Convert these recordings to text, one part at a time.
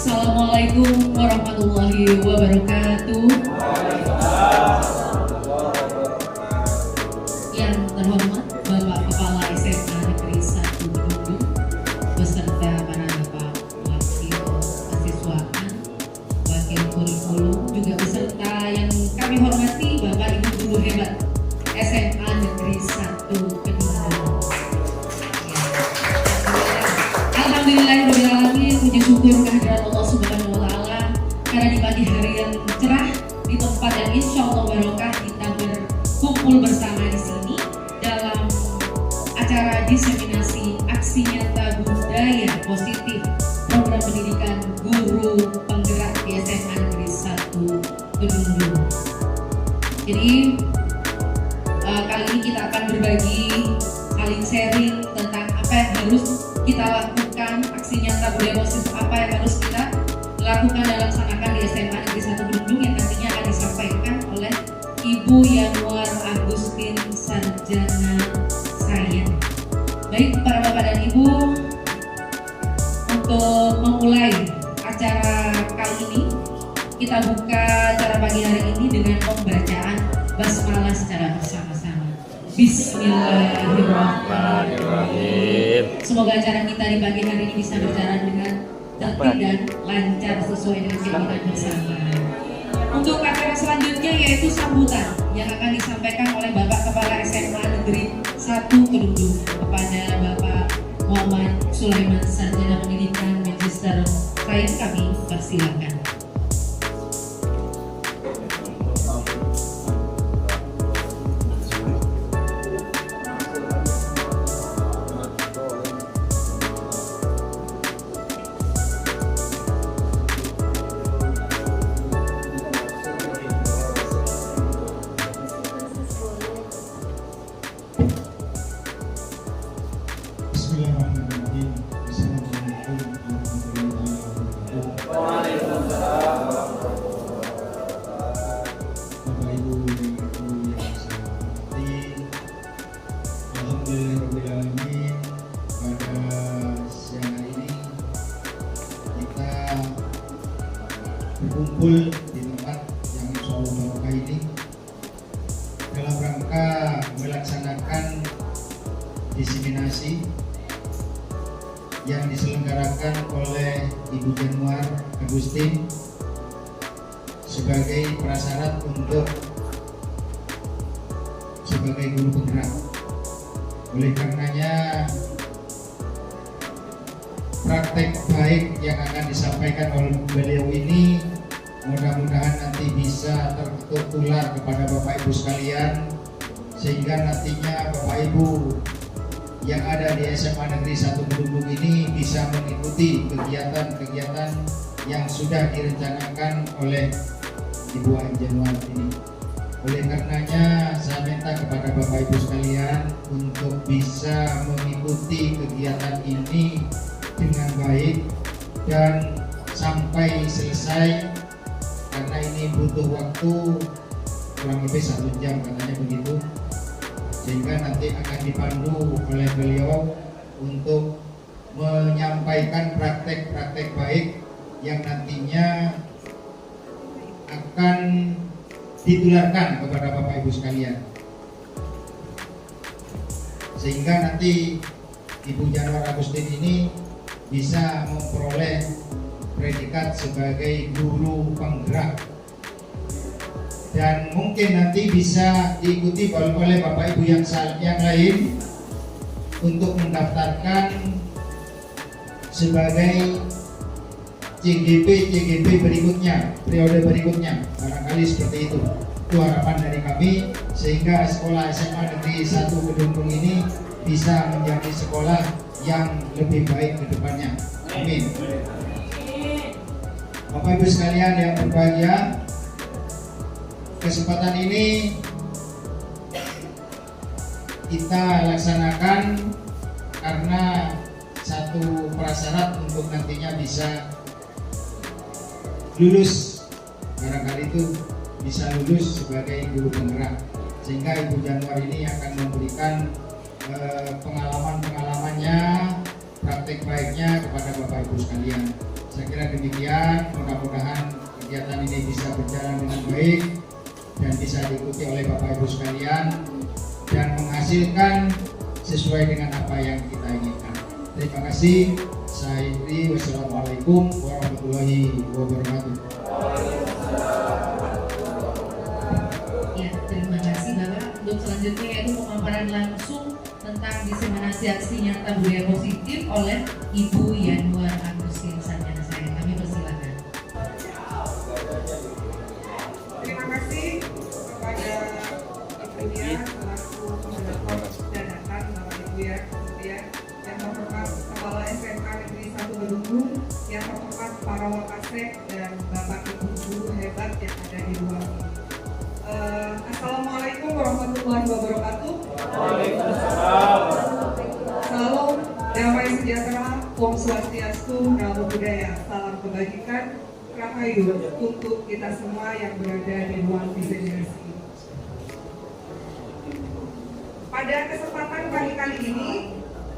Assalamualaikum warahmatullahi wabarakatuh. Yang terhormat Bapak Kepala SMA Negeri 1 Kedungdung beserta para Bapak Wakil Kesiswaan, Wakil Kurikulum, juga beserta yang kami hormati Bapak Ibu guru hebat SMA Negeri 1 Kedungdung. Alhamdulillahirrahmanirrahim, puji syukur kehadirat Allah Subhanahu wa Ta'ala, karena di pagi hari yang cerah di tempat yang insya Allah barokah kita berkumpul bersama di sini dalam acara diseminasi aksi nyata budaya positif program pendidikan guru penggerak di SMA Negeri 1 Kedungdung. Jadi kali ini kita akan berbagi, saling sharing tentang apa yang harus kita lakukan, aksi nyata budaya positif apa yang harus kita lakukan dan laksanakan di SMA Negeri 1 Kedungdung yang nantinya akan disampaikan oleh Ibu Yanwar Agustin, Sarjana Sains. Baik para Bapak dan Ibu, untuk memulai acara kali ini kita buka acara pagi hari ini dengan pembacaan basmalah secara bersama-sama. Bismillahirrahmanirrahim. Semoga acara kita di pagi hari ini bisa berjalan dengan tertib dan lancar sesuai dengan keinginan bersama. Untuk acara selanjutnya yaitu sambutan yang akan disampaikan oleh Bapak Kepala SMA Negeri 1 Kedungdung kepada Bapak Muhammad Sulaiman, Sarjana Pendidikan Magister Sains. Kami persilakan. Bismillahirrahmanirrahim. Assalamualaikum warahmatullahi wabarakatuh. Waalaikumsalam. Bapak Ibu dan Ibu yang saya hormati, alhamdulillahirrahmanirrahim, pada siang hari ini kita berkumpul di tempat yang insya Allah barokah ini dalam rangka melaksanakan diseminasi yang diselenggarakan oleh Ibu Yanwar Agustin sebagai prasyarat untuk sebagai guru penggerak. Oleh karenanya praktek baik yang akan disampaikan oleh beliau ini mudah-mudahan nanti bisa tertular kepada Bapak Ibu sekalian, sehingga nantinya Bapak Ibu yang ada di SMA Negeri 1 Kedungdung ini bisa mengikuti kegiatan-kegiatan yang sudah direncanakan oleh Ibu Yanwar ini. Oleh karenanya saya minta kepada Bapak Ibu sekalian untuk bisa mengikuti kegiatan ini dengan baik dan sampai selesai, karena ini butuh waktu kurang lebih 1 jam katanya begitu, sehingga nanti akan dipandu oleh beliau untuk menyampaikan praktek-praktek baik yang nantinya akan ditularkan kepada Bapak Ibu sekalian, sehingga nanti Ibu Yanwar Agustin ini bisa memperoleh predikat sebagai guru penggerak, dan mungkin nanti bisa diikuti oleh Bapak Ibu yang lain untuk mendaftarkan sebagai CGP berikutnya, periode berikutnya, barangkali seperti itu. Itu harapan dari kami, sehingga sekolah SMA Negeri 1 Kedungdung ini bisa menjadi sekolah yang lebih baik ke depannya. Amin. Bapak Ibu sekalian yang berbahagia, kesempatan ini kita laksanakan karena satu prasyarat untuk nantinya bisa lulus, barangkali itu bisa lulus sebagai guru penggerak, sehingga Ibu Januar ini akan memberikan pengalaman-pengalamannya, praktek baiknya kepada Bapak Ibu sekalian. Saya kira demikian, mudah-mudahan kegiatan ini bisa berjalan dengan baik dan bisa diikuti oleh Bapak Ibu sekalian dan menghasilkan sesuai dengan apa yang kita inginkan. Terima kasih. Saya Iri, wassalamualaikum warahmatullahi wabarakatuh. Ya, terima kasih Bapak. Untuk selanjutnya yaitu pemaparan langsung tentang diseminasi aksi nyata budaya positif oleh Ibu Yanuar Agusin Sarjana saya. Kami persilakan. Terima kasih kepada Ibu selaku moderator dan datang Bapak Ibu ya, kemudian yang terhormat Kepala SMA Negeri 1 Bedugul, yang terhormat para wakasek dan Bapak Ibu guru hebat yang ada di ruang ini. Assalamualaikum warahmatullahi wabarakatuh. Salam damai sejahtera, Om Swastiastu, Namo Buddhaya, salam kebajikan, Rahayu untuk kita semua yang berada di ruang diseminasi. Pada kesempatan pagi kali ini,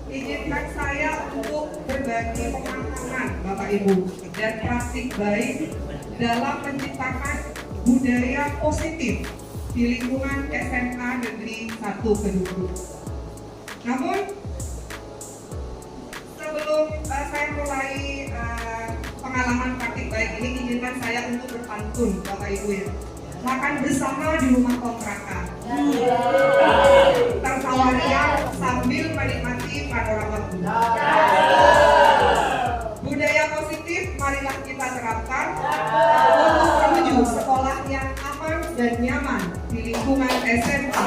izinkan saya untuk berbagi pemahaman Bapak Ibu dan praktik baik dalam menciptakan budaya positif di lingkungan SMA Negeri 1 Bedugul. Namun, sebelum saya mulai pengalaman praktik baik ini, izinkan saya untuk berpantun Bapak Ibu ya. Makan bersama di rumah kontrakan, tertawa riang sambil menikmati panorama gunung. Budaya positif marilah kita terapkan untuk menuju sekolah yang aman dan nyaman di lingkungan SMA.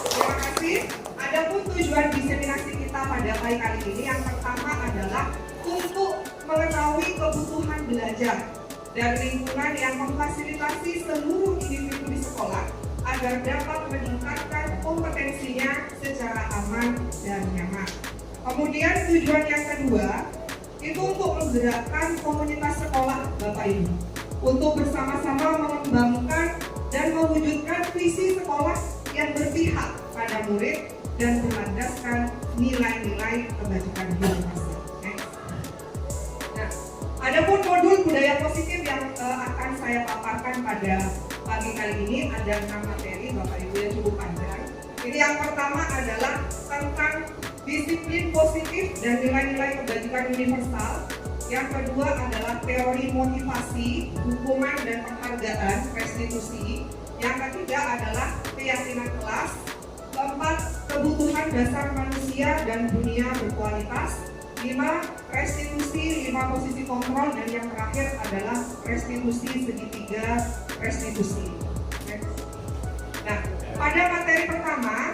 Terima kasih. Adapun tujuan diseminasi kita pada pagi kali ini, yang pertama adalah untuk mengetahui kebutuhan belajar dan lingkungan yang memfasilitasi seluruh individu di sekolah agar dapat meningkatkan kompetensinya secara aman dan nyaman. Kemudian tujuan yang kedua itu untuk menggerakkan komunitas sekolah Bapak Ibu untuk bersama-sama mengembangkan dan mewujudkan visi sekolah yang berpihak pada murid dan berlandaskan nilai-nilai kebajikan hidup. Adapun modul budaya positif yang akan saya paparkan pada pagi kali ini ada 6 materi Bapak Ibu yang cukup panjang. Ini yang pertama adalah tentang disiplin positif dan nilai-nilai kebajikan universal. Yang kedua adalah teori motivasi, hukuman dan penghargaan, restitusi. Yang ketiga adalah keyakinan kelas. Keempat, kebutuhan dasar manusia dan dunia berkualitas. 5. Restitusi, 5 posisi kontrol, dan yang terakhir adalah restitusi segitiga restitusi. Nah, pada materi pertama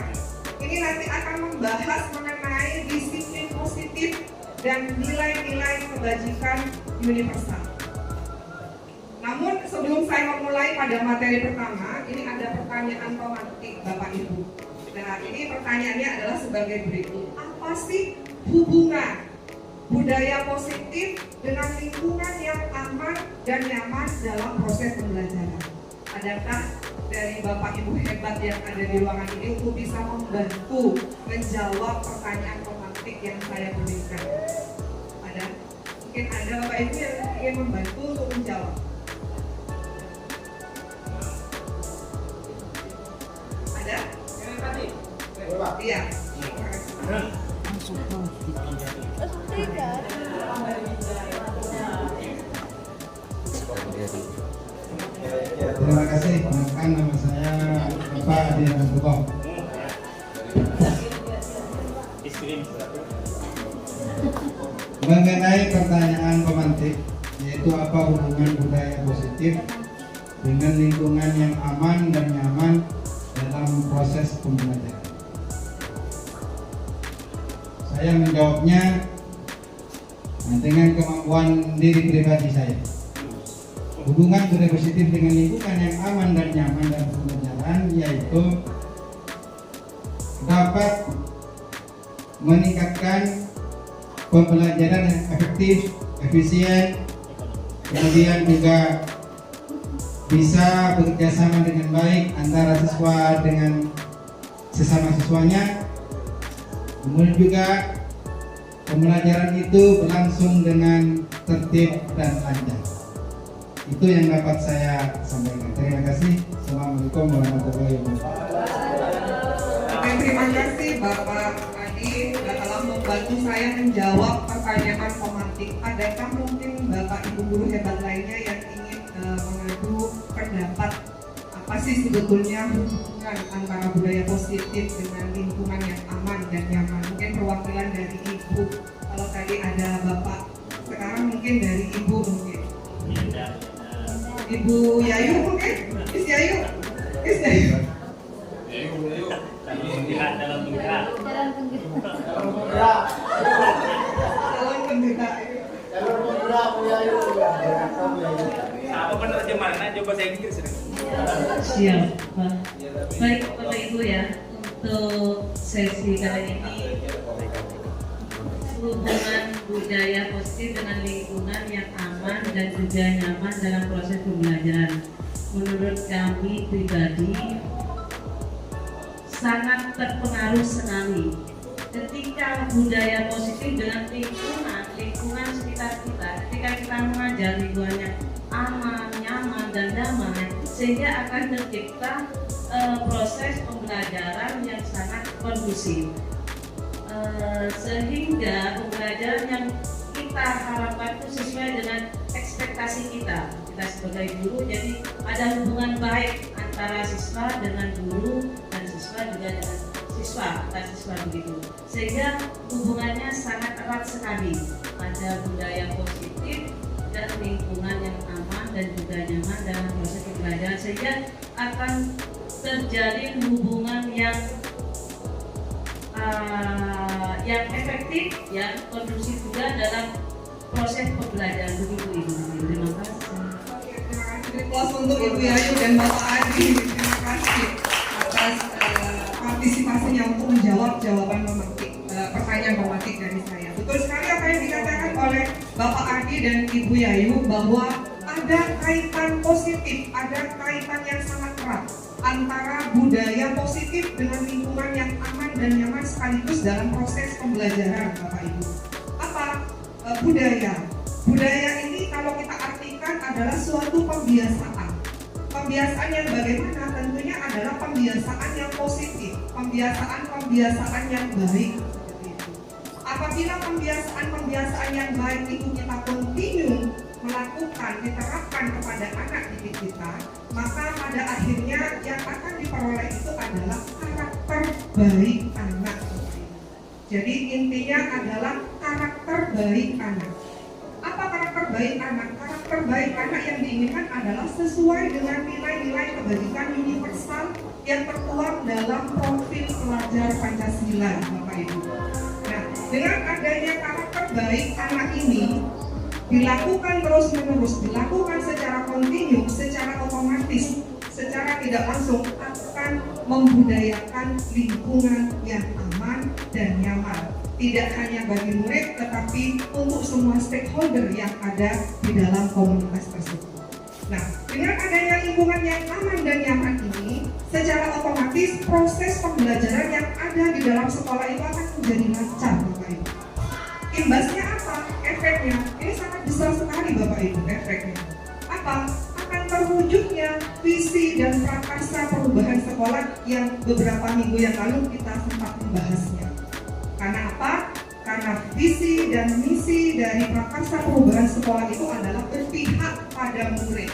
ini nanti akan membahas mengenai disiplin positif dan nilai-nilai kebajikan universal. Namun sebelum saya memulai pada materi pertama, ini ada pertanyaan pemantik Bapak Ibu. Nah, ini pertanyaannya adalah sebagai berikut. Apa sih hubungan budaya positif dengan lingkungan yang aman dan nyaman dalam proses pembelajaran? Adakah dari Bapak Ibu hebat yang ada di ruangan ini untuk bisa membantu menjawab pertanyaan pemantik yang saya berikan? Ada? Mungkin ada Bapak Ibu yang ingin membantu untuk menjawab. Ada? Iya. Terima kasih. Perkenalkan, nama saya Bapak Adi Abdullah. Mengenai pertanyaan pemantik, yaitu apa hubungan budaya positif dengan lingkungan yang aman dan nyaman dalam dalam proses pembelajaran? Saya menjawabnya dengan kemampuan diri pribadi saya. Hubungan budaya positif dengan lingkungan yang aman dan nyaman dalam pembelajaran yaitu dapat meningkatkan pembelajaran yang efektif, efisien, kemudian juga bisa bekerjasama dengan baik antara siswa dengan sesama siswanya. Kemudian juga pembelajaran itu berlangsung dengan tertib dan lancar. Itu yang dapat saya sampaikan. Terima kasih. Assalamualaikum warahmatullahi wabarakatuh. Terima kasih Bapak Adi telah membantu saya menjawab pertanyaan pematik. Adakah mungkin Bapak Ibu guru hebat lainnya yang ingin mengadu pendapat apa sih sebetulnya hubungan antara budaya positif dengan lingkungan yang aman dan nyaman? Mungkin perwakilan dari Ibu. Kalau tadi ada Bapak, sekarang mungkin dari Ibu mungkin. Ibu Yayu mungkin? Miss Yayu? Miss Yayu? Dalam penggerak. Calon pendeta. Apa penerjemahannya coba bahasa Inggris? Siap, Pak. Baik Bapak Ibu ya, untuk sesi kali ini hubungan budaya positif dengan lingkungan yang aman dan juga nyaman dalam proses pembelajaran. Menurut kami pribadi sangat terpengaruh sekali ketika budaya positif dengan lingkungan sekitar kita. Ketika kita mengajar lingkungannya aman, nyaman, dan damai, sehingga akan tercipta proses pembelajaran yang sangat kondusif. Sehingga pembelajaran yang kita harapkan itu sesuai dengan ekspektasi kita sebagai guru. Jadi ada hubungan baik antara siswa dengan guru dan siswa juga dengan siswa antar siswa begitu, sehingga hubungannya sangat erat sekali. Ada budaya positif dan lingkungan yang aman dan juga nyaman dalam proses pembelajaran, sehingga akan terjalin hubungan yang efektif, yang kondusif juga dalam proses pembelajaran begitu Ibu. Terima kasih. Close untuk Ibu Yayu dan Bapak Adi. Terima kasih atas partisipasinya untuk menjawab jawaban pertanyaan pematik dari saya. Betul sekali apa yang dikatakan oleh Bapak Adi dan Ibu Yayu bahwa ada kaitan positif, ada kaitan yang sangat erat antara budaya positif dengan lingkungan yang aman dan nyaman sekaligus dalam proses pembelajaran, Bapak Ibu. Apa budaya? Budaya ini kalau kita artikan adalah suatu pembiasaan. Pembiasaan yang bagaimana? Tentunya adalah pembiasaan yang positif, pembiasaan yang baik. Apabila pembiasaan yang baik itu kita continue melakukan, diterapkan kepada anak didik kita, maka pada akhirnya yang akan diperoleh itu adalah karakter baik anak. Jadi intinya adalah karakter baik anak. Apa karakter baik anak? Karakter baik anak yang diinginkan adalah sesuai dengan nilai-nilai kebaikan universal yang tertuang dalam profil pelajar Pancasila, Bapak Ibu. Nah, dengan adanya karakter baik anak ini dilakukan terus-menerus, dilakukan secara kontinu, secara otomatis, secara tidak langsung akan membudayakan lingkungan yang aman dan nyaman. Tidak hanya bagi murid, tetapi untuk semua stakeholder yang ada di dalam komunitas tersebut. Nah, dengan adanya lingkungan yang aman dan nyaman ini, secara otomatis proses pembelajaran yang ada di dalam sekolah itu akan menjadi lancar, Bapak Ibu. Imbasnya apa? Efeknya ini sangat besar sekali, Bapak Ibu. Efeknya apa? Akan terwujudnya visi dan prakarsa perubahan sekolah yang beberapa minggu yang lalu kita sempat membahasnya. Karena apa? Karena visi dan misi dari prakarsa perubahan sekolah itu adalah berpihak pada murid.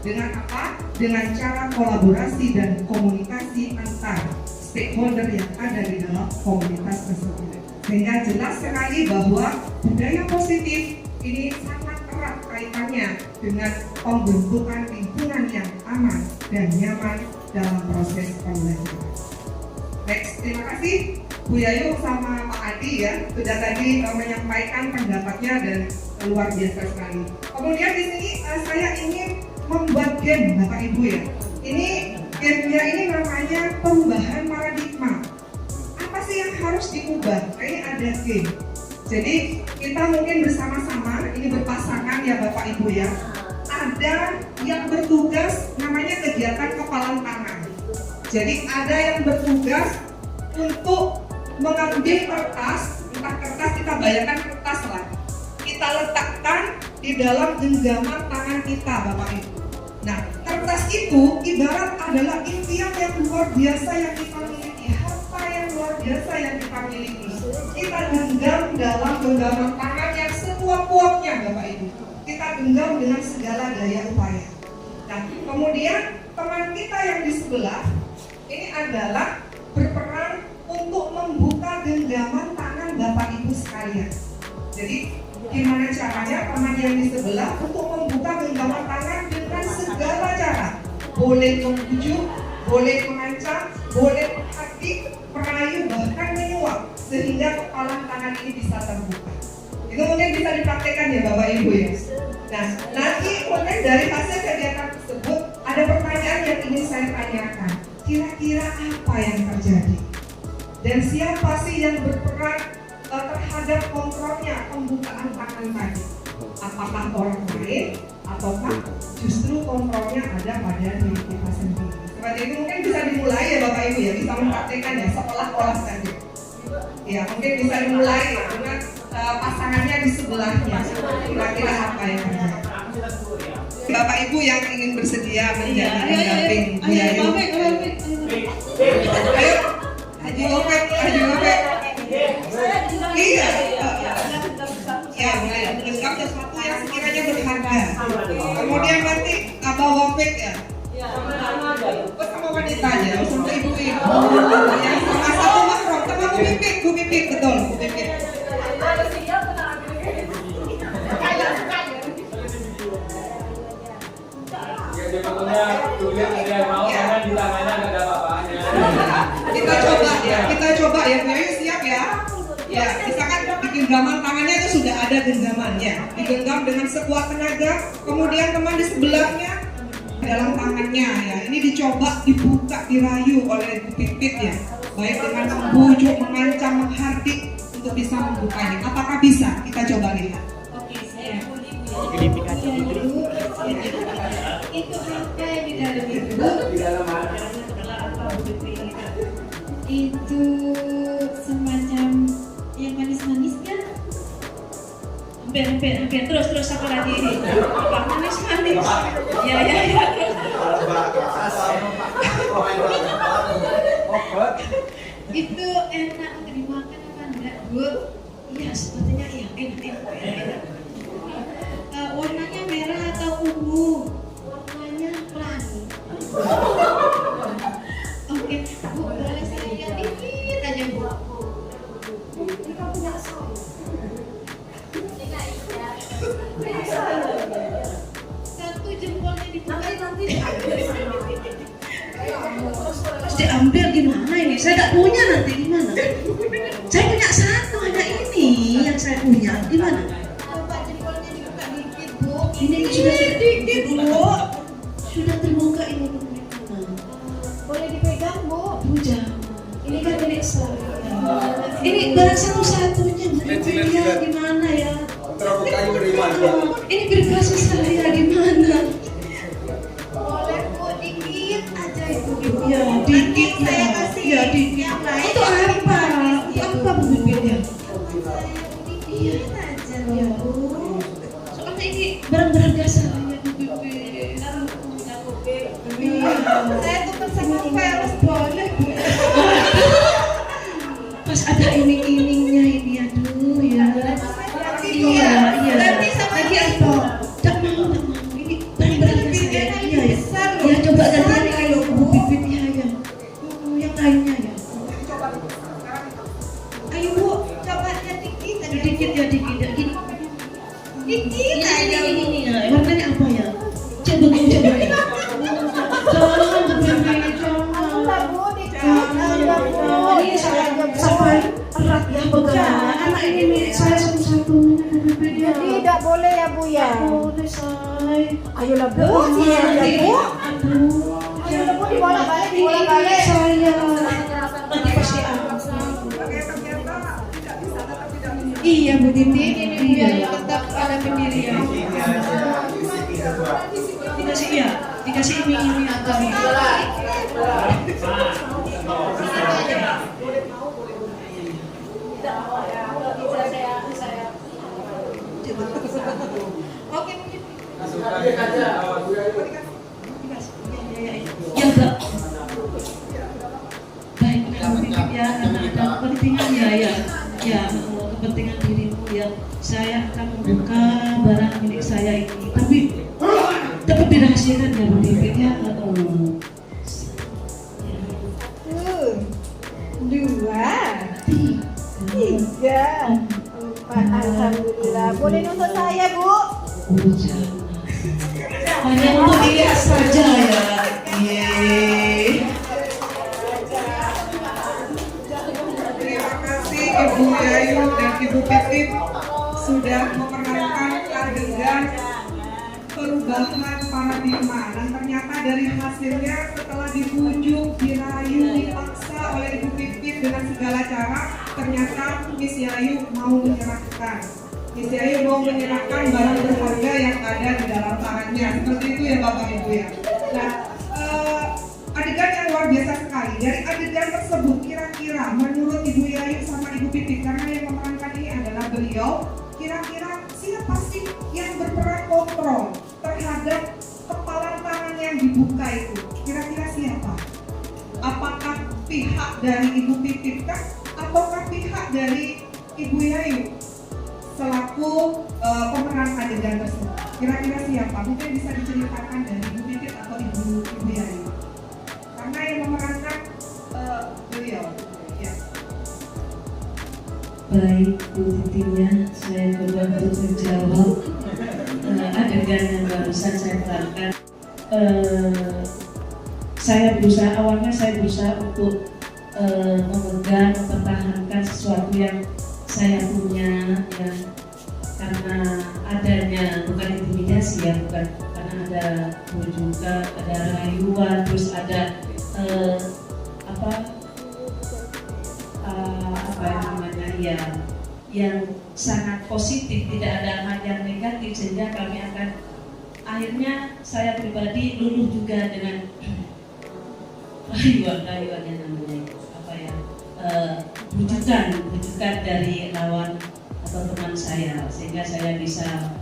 Dengan apa? Dengan cara kolaborasi dan komunikasi antar stakeholder yang ada di dalam komunitas tersebut. Sehingga jelas sekali bahwa budaya positif ini sangat erat kaitannya dengan pembentukan lingkungan yang aman dan nyaman dalam proses pembelajaran. Next, terima kasih Bu Yayu sama Pak Adi ya, sudah tadi menyampaikan pendapatnya dan luar biasa sekali. Kemudian di sini saya ingin membuat game Bapak Ibu ya. Ini gamenya ini namanya perubahan paradigma. Apa sih yang harus diubah? Nah, ini ada game. Jadi kita mungkin bersama-sama, ini berpasangan ya Bapak Ibu ya. Ada yang bertugas namanya kegiatan kepalan tangan. Jadi ada yang bertugas untuk mengambil kertas, entah kertas kita bayangkan kertas lah. Kita letakkan di dalam genggaman tangan kita Bapak Ibu. Nah, kertas itu ibarat adalah impian yang luar biasa yang kita miliki, harta yang luar biasa yang kita miliki. Kita genggam dalam genggaman tangan yang sekuat-kuatnya Bapak Ibu. Kita genggam dengan segala daya upaya. Nah, kemudian teman kita yang di sebelah ini adalah berperan untuk membuka genggaman tangan Bapak Ibu sekalian. Jadi gimana caranya teman yang di sebelah untuk membuka genggaman tangan dengan segala cara. Boleh membujuk, boleh mengancam, boleh menghadik, merayu, bahkan menyuap sehingga kepalan tangan ini bisa terbuka. Itu mungkin bisa dipraktekkan ya Bapak Ibu ya. Nah, nanti kemudian dari hasil kegiatan tersebut ada pertanyaan yang ingin saya tanyakan. Kira-kira apa yang terjadi? Dan siapa sih yang berperan terhadap kontrolnya pembukaan tangan tadi? Apakah orang lain ataukah justru kontrolnya ada pada diri kita sendiri? Seperti itu mungkin bisa dimulai ya Bapak Ibu ya, bisa mempraktekkan ya setelah olah tadi. Ya mungkin bisa dimulai ya, dengan pasangannya di sebelahnya. Kira-kira apa yang terjadi? Bapak Ibu yang ingin bersedia menjadi pendamping Bu Yayu. Ayo, Haji Opet. Iya. Ya, mulai genggam sesuatu yang sekiranya berharga. Kemudian nanti Abah Opet ya. Sama wanita aja, sama ibu-ibu. Yang sama satu mahram, sama Bu Pipit, betul, Bu Pipit. Kita coba ya, Bu Yayu siap ya. Ya, misalkan di genggaman tangannya itu sudah ada genggamannya, digenggam dengan sekuat tenaga. Kemudian teman di sebelahnya dalam tangannya ya, ini dicoba dibuka, dirayu oleh Bu Pipit ya, baik dengan membujuk, mengancam, menghardik untuk bisa membukanya. Apakah bisa? Kita coba lihat. Oke, saya Ibu. Itu apa yang di dalam itu? Itu semacam yang manis-manis kan? Hampir terus apa lagi ini? Manis-manis. Ya. Itu enak untuk dimakan apa enggak, Bu? Iya, sepertinya iya, enak. Warnanya merah atau ungu? Warnanya pelangi. Oke, Bu, boleh saya lihat dikit aja, Bu. Kita punya soal. Satu jempolnya dibuka nanti terus diambil gimana ini? Saya nggak punya nanti gimana? Saya punya satu hanya ini yang saya punya gimana? Coba jempolnya dibuka dikit Bu. Ini sudah dikit Bu. Sudah terbuka ini teman-teman. Boleh dipegang Bu? Bu jangan. Ini kan milik saya. Ini barang satu-satunya ya gimana ya? Terbukanya dari mana? Ini privasi saya gimana? Boleh Bu, dikit aja itu. Ya, dikit ya. Saya kasih ya, dikit. Yang lain. Itu apa? Apa Bu bibirnya? Dikit aja ya Bu. Soalnya ini barang berharga saya Bu bibir. Saya tuh pesan harus boleh Bu. Pas ada iming-imingnya ini aduh ya. Iya. Lagi apa? Tak mau. Ini barang-barang saya. Iya ya. Ya coba ganti kalau Bu Pipit ya. Yang lainnya ya. Ayo Bu, coba ya dikit. Dikit ya. Gini. Dikit aja ini ya. Warnanya apa ya? Coba ya. Jangan Bu Pipit. pegangan. Anak ini milik saya satu-satunya. Jadi tidak boleh ya Bu ya. Boleh say. Ayolah Bu, ya Bu. Ayolah Bu, dibolak-balik. Saya. Nanti pasti akan. Oke, ternyata tidak bisa, tetap tidak bisa. Iya Bu Titi, ini dia tetap ada pendirian. Dikasih iming-iming atau Oke mungkin. Ya enggak. Baik, ya ada kepentingan ya. Ya, kepentingan dirimu ya. Saya akan membuka barang milik saya ini. Tapi dirahasiakan ya Bu Titi ya. Dua, tiga, empat. Alhamdulillah. Boleh nuntut saya Bu? Hanya untuk dilihat saja ya. Yeay. Terima kasih Ibu Yayu dan Ibu Pipit sudah memerankan adegan perubahan paradigma, dan ternyata dari hasilnya setelah dibujuk, dirayu, dipaksa oleh Ibu Pipit dengan segala cara, ternyata Miss Yayu mau menyerahkan. Miss Yayu mau menyerahkan barang berharga yang ada di dalam tangannya. Seperti itu ya Bapak Ibu ya. Nah, adegan yang luar biasa sekali. Dari adegan tersebut kira-kira menurut Ibu Yayu sama Ibu Pipit, karena yang memerankan ini adalah beliau, kira-kira siapa sih yang berperan kontrol terhadap kepalan tangan yang dibuka itu? Kira-kira siapa? Apakah pihak dari Ibu Pipit kah? Ataukah pihak dari Ibu Yayu selaku pemeran adegan tersebut? Kira-kira siapa? Mungkin bisa diceritakan dari Ibu Pipit atau Ibu Yayu, karena yang memerankan beliau ya. Baik Bu Titinya, saya coba untuk menjawab adegan yang barusan saya terangkan. Awalnya saya berusaha untuk memegang, mempertahankan sesuatu yang saya punya ya, karena adanya bukan intimidasi ya, bukan karena ada bujukan, ada rayuan, terus ada apa yang namanya ya, yang sangat positif, tidak ada hal yang negatif, sehingga kami akan akhirnya saya pribadi luluh juga dengan rayuan yang namanya apa ya, bujukan dari lawan atau teman saya, sehingga saya bisa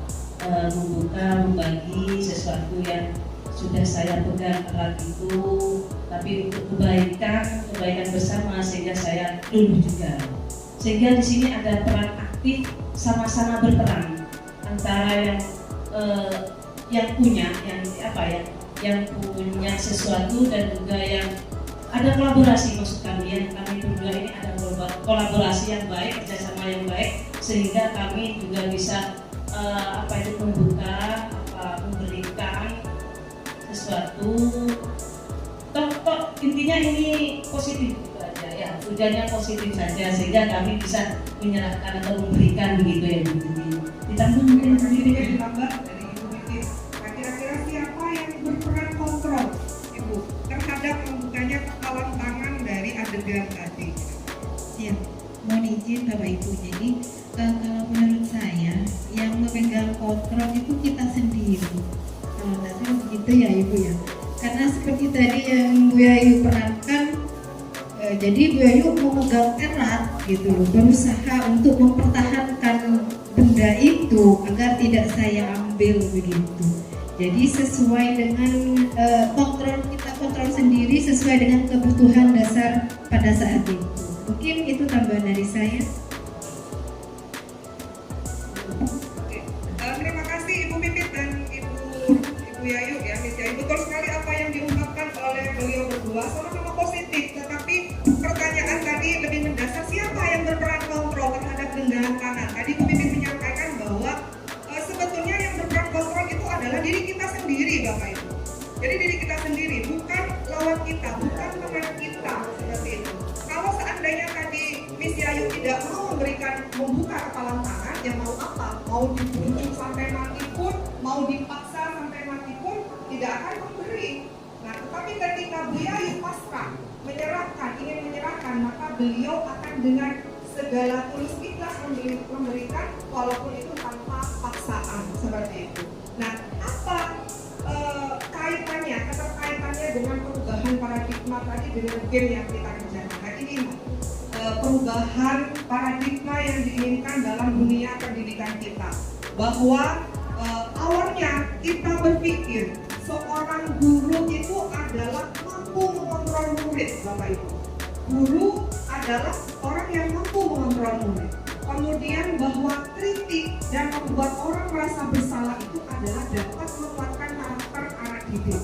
membuka, membagi sesuatu yang sudah saya pegang erat itu, tapi untuk kebaikan bersama, sehingga saya luluh juga. Sehingga di sini ada peran aktif, sama-sama berperan antara yang punya sesuatu dan juga yang ada kolaborasi, maksud kami yang kami berdua ini ada kolaborasi yang baik, kerjasama yang baik, sehingga kami juga bisa membuka, memberikan sesuatu. Toh intinya ini positif gitu aja ya, tujuannya positif saja, sehingga kami bisa menyerahkan atau memberikan begitu ya Bu Titi. Ditambah mungkin sendiri yang ditambah dari Ibu Pipit. Nah, kira-kira siapa yang berperan kontrol Ibu terhadap membukanya kepalan tangan dari adegan tadi? Ya, mohon izin Bapak Ibu. Jadi kalau menurut saya yang memegang kontrol itu kita sendiri. Kalau nggak salah begitu ya Ibu ya. Karena seperti tadi yang Bu Yayu perankan, jadi Bu Yayu memegang erat gitu loh, berusaha untuk mempertahankan benda itu agar tidak saya ambil begitu. Jadi sesuai dengan kita kontrol sendiri sesuai dengan kebutuhan dasar pada saat itu. Mungkin itu tambahan dari saya. Oke. Terima kasih Ibu Pipit dan Ibu Yayu ya, Miss Yayu. Betul sekali apa yang diungkapkan oleh beliau berdua, sama-sama positif. Tetapi pertanyaan tadi lebih mendasar, siapa yang berperan kontrol terhadap genggaman kanan? Tadi Ibu Pipit menyampaikan bahwa sebetulnya yang berperan kontrol itu adalah diri kita sendiri, Bapak Ibu. Jadi diri kita sendiri, bukan lawan kita, bukan teman kita, seperti itu. Kalau seandainya tadi Miss Yayu tidak mau memberi memberikan membuka kepalan tangan, ya mau apa? Mau dibujuk sampai mati pun, mau dipaksa sampai mati pun tidak akan memberi. Nah, tetapi ketika beliau pasrah, menyerahkan, ingin menyerahkan, maka beliau akan dengan segala tulus ikhlas memberikan walaupun itu tanpa paksaan seperti itu. Nah, apa kaitannya, keterkaitannya dengan perubahan paradigma tadi dengan game yang kita kerjakan? Nah, ini perubahan paradigma yang diinginkan dalam dunia pendidikan kita, bahwa awalnya kita berpikir seorang guru itu adalah mampu mengontrol murid, Bapak Ibu. Guru adalah orang yang mampu mengontrol murid. Kemudian bahwa kritik dan membuat orang merasa bersalah itu adalah dapat menguatkan karakter anak didik.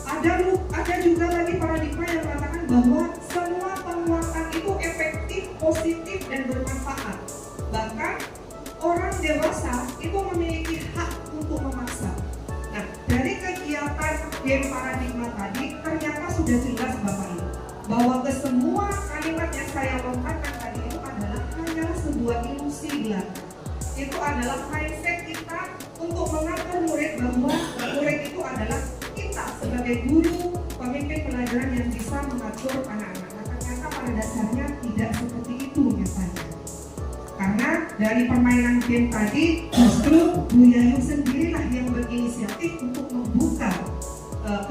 Ada juga lagi paradigma yang mengatakan bahwa semua penguatan itu efektif, positif, dan bermanfaat. Bahkan orang dewasa itu memiliki hak untuk memaksa. Nah, dari kegiatan game paradigma tadi ternyata sudah jelas Bapak Ibu bahwa kesemua kalimat yang saya lontarkan tadi itu adalah hanyalah sebuah ilusi belaka. Itu adalah mindset kita untuk mengatur murid bahwa murid itu adalah kita sebagai guru, pemimpin pelajaran yang bisa mengatur anak-anak. Nah, ternyata pada dasarnya tidak seperti itu nyatanya. Karena dari permainan game tadi justru Bu Yayu sendirilah yang berinisiatif untuk membuka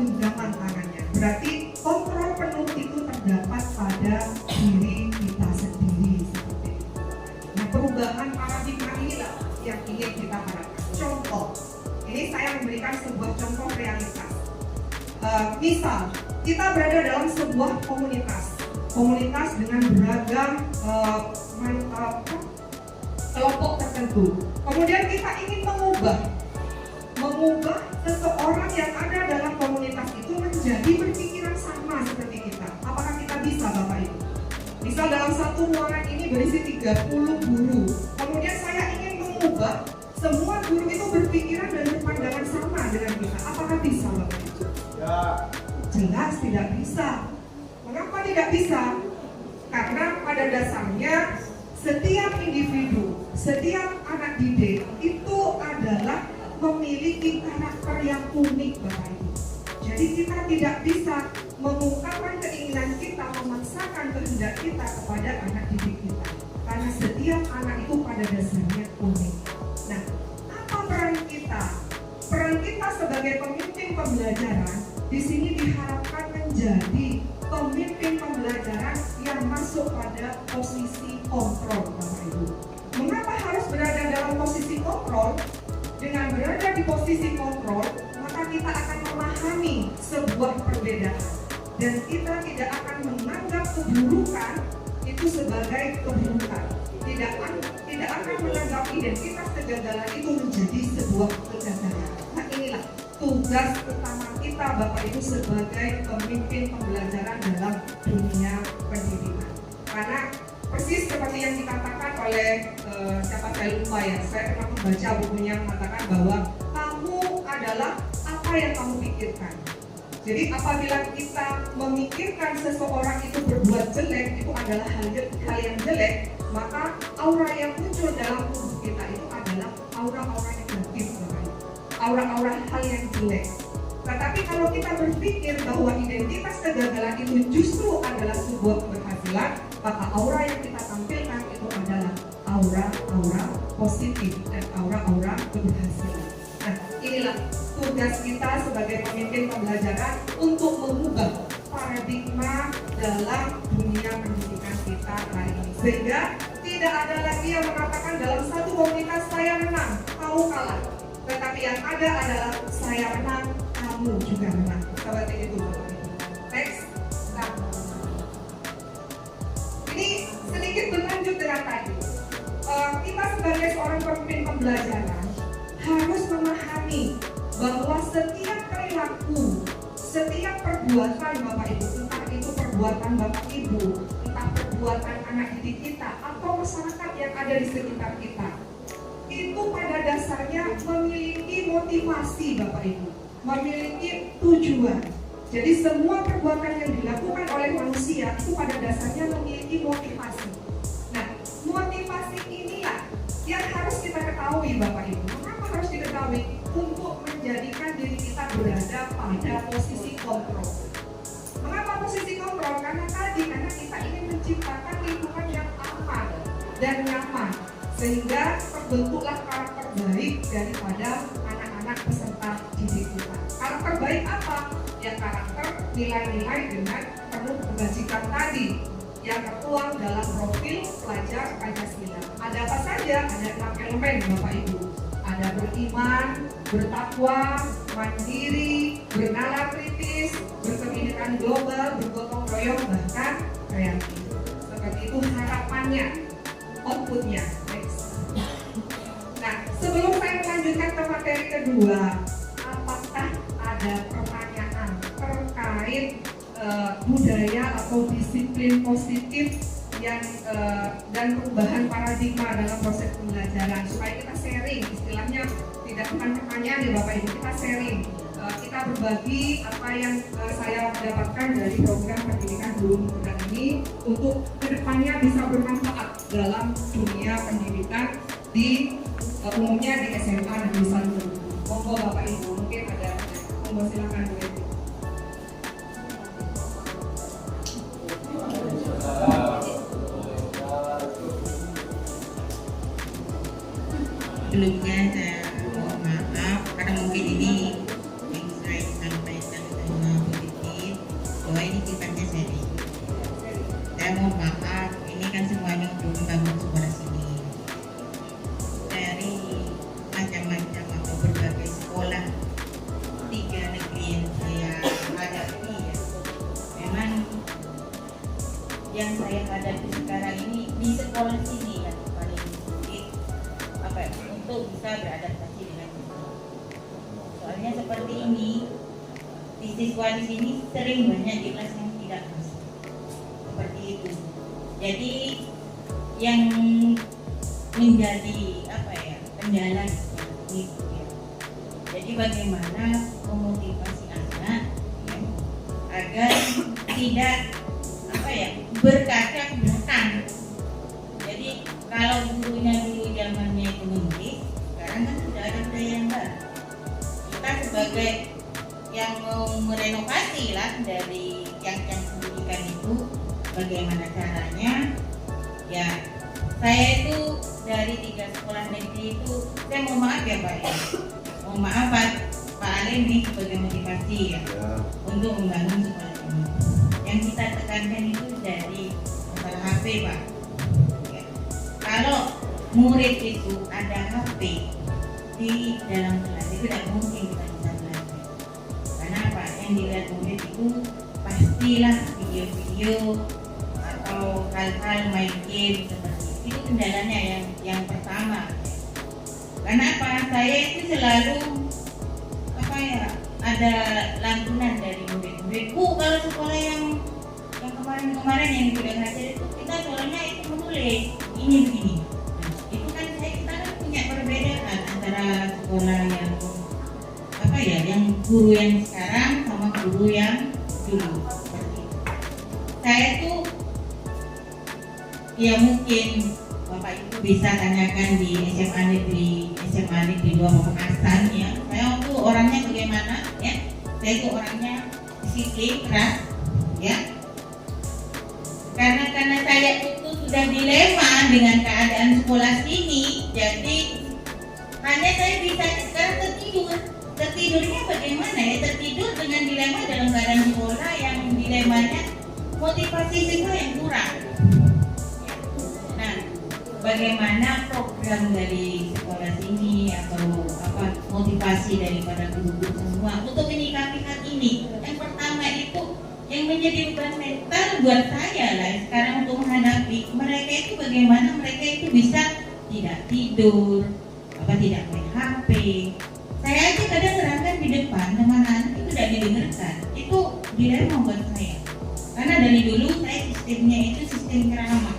genggaman tangannya. Berarti kontrol penuh itu terdapat pada diri kita sendiri seperti itu. Nah, perubahan paradigma inilah yang ingin kita harapkan. Contoh, ini saya memberikan sebuah contoh realitas. Misal, kita berada dalam sebuah komunitas dengan beragam kelompok tertentu. Kemudian kita ingin mengubah seseorang yang ada dalam komunitas itu menjadi berpikiran sama seperti kita. Apakah kita bisa, Bapak Ibu? Misal dalam satu ruangan ini berisi 30 guru. Kemudian saya ingin mengubah semua guru itu berpikiran dan berpandangan sama dengan kita. Apakah bisa, Bapak Ibu? Ya. Jelas tidak bisa. Mengapa tidak bisa? Karena pada dasarnya setiap individu, setiap anak didik itu adalah memiliki karakter yang unik, Bapak Ibu. Jadi kita tidak bisa mengungkapkan keinginan kita, memaksakan kehendak kita kepada anak didik kita. Karena setiap anak itu pada dasarnya unik. Nah, apa peran kita? Peran kita sebagai pemimpin pembelajaran di sini diharapkan menjadi pemimpin pembelajaran yang masuk pada posisi kontrol, Bapak Ibu. Mengapa harus berada dalam posisi kontrol? Dengan berada di posisi kontrol, maka kita akan memahami sebuah perbedaan dan kita tidak akan menganggap keburukan itu sebagai keburukan. Tidak akan menganggap identitas kegagalan itu menjadi sebuah kegagalan. Nah, inilah tugas utama kita, Bapak Ibu, sebagai pemimpin pembelajaran dalam dunia pendidikan. Karena persis seperti yang dikatakan oleh siapa saya lupa ya, saya pernah membaca bukunya mengatakan bahwa kamu adalah apa yang kamu pikirkan. Jadi apabila kita memikirkan seseorang itu berbuat jelek, itu adalah hal yang jelek, maka aura yang muncul dalam tubuh kita itu adalah aura-aura negatif, aura-aura hal yang jelek. Tetapi kalau kita berpikir bahwa identitas kegagalan itu justru adalah sebuah keberhasilan, maka aura yang kita tampilkan itu adalah aura-aura positif dan aura-aura keberhasilan. Nah, inilah tugas kita sebagai pemimpin pembelajaran untuk mengubah paradigma dalam dunia pendidikan kita hari ini. Sehingga tidak ada lagi yang mengatakan dalam satu komunitas saya menang, kamu kalah. Tetapi yang ada adalah saya menang, kamu juga menang. Seperti itu. Next. Nah, ini sedikit berlanjut dengan tadi. Kita sebagai seorang pemimpin pembelajaran harus memahami bahwa setiap perilaku, setiap perbuatan Bapak Ibu, entah itu perbuatan Bapak Ibu, entah perbuatan anak didik kita atau masyarakat yang ada di sekitar kita, itu pada dasarnya memiliki motivasi, Bapak Ibu, memiliki tujuan. Jadi semua perbuatan yang dilakukan oleh manusia itu pada dasarnya memiliki motivasi. Nah, motivasi pada posisi kontrol. Mengapa posisi kontrol? Karena kita ingin menciptakan lingkungan yang aman dan nyaman, sehingga terbentuklah karakter baik daripada anak-anak peserta didik kita. Karakter baik apa? Ya karakter nilai-nilai dengan penuh kebajikan tadi yang tertuang dalam profil pelajar Pancasila. Ada apa saja? Ada 6 elemen Bapak Ibu. Ada beriman, bertakwa, mandiri, bernalar kritis, berpendidikan global, bergotong royong, bahkan kreatif. Seperti itu harapannya, outputnya. Next. Nah, sebelum saya melanjutkan ke materi kedua, apakah ada pertanyaan terkait budaya atau disiplin positif yang dan perubahan paradigma dalam proses pembelajaran, supaya kita sharing, istilahnya tidak bukan pertanyaan ya Bapak Ibu, kita sharing, kita berbagi apa yang saya dapatkan dari program pendidikan guru muda ini untuk kedepannya bisa bermanfaat dalam dunia pendidikan di umumnya di SMA dan di Sanur. Monggo Bapak Ibu, mungkin ada, monggo silakan Bu Evi. Sebelumnya saya mohon maaf karena mungkin ini yang saya sampaikan sama positif bahwa ini sifatnya seri. Saya mohon maaf, ini kan semuanya untuk membangun sekolah sini dari macam-macam atau berbagai sekolah 3 negeri yang saya hadapi ya. Memang yang saya hadapi sekarang ini di sekolah sini yang paling sulit apa ya, untuk bisa beradaptasi dengan itu. Soalnya seperti ini, di siswa di sini sering banyak di kelas yang tidak masuk. Seperti itu. Jadi yang menjadi apa ya, kendala seperti itu ya. Jadi bagaimana memotivasi anak ya, agar tidak apa ya, berkaca ke belakang. Jadi kalau gurunya dulu zamannya itu menulis, sekarang kan sudah ada budaya yang baru. Kita sebagai yang mau merenovasi lah dari yang pendidikan itu, bagaimana caranya? Ya, saya itu dari 3 sekolah negeri itu, saya mohon maaf ya Pak ya, mohon maaf Pak Alim nih sebagai motivasi ya, untuk membangun sekolah ini. Yang kita tekankan itu dari masalah HP Pak. Ya. Kalau murid itu ada HP di dalam kelas itu tidak mungkin kita bisa belajar. Karena apa? Yang dilihat murid itu pastilah video-video atau hal-hal main game seperti itu kendalanya yang pertama. Karena apa? Saya itu selalu apa ya, ada lantunan dari murid-murid. Bu, kalau sekolah yang kemarin-kemarin yang sudah ngajar itu kita soalnya itu menulis ini begini. Itu kan kita kan punya perbedaan antara sekolah yang apa ya, yang guru yang sekarang sama guru yang dulu. Seperti itu. Saya tuh ya mungkin Bapak Ibu bisa tanyakan di SMA Negeri 2 Pamekasan ya. Saya tuh orangnya bagaimana ya? Saya tuh orangnya disiplin, keras ya. Karena saya itu sudah dilema dengan keadaan sekolah sini, jadi hanya saya bisa sekarang tertidur. Tertidurnya bagaimana ya? Tertidur dengan dilema dalam keadaan sekolah yang dilemanya motivasi siswa yang kurang. Nah, bagaimana program dari sekolah sini atau apa motivasi daripada guru-guru semua untuk menyikapi hal ini? Yang pertama itu yang menjadi beban mental buat saya lah sekarang untuk menghadapi mereka itu, bagaimana mereka itu bisa tidak tidur, tidak main HP. Saya aja kadang terangkan di depan teman anak itu tidak didengarkan. Itu dilema buat saya. Karena dari dulu saya sistemnya itu sistem ceramah,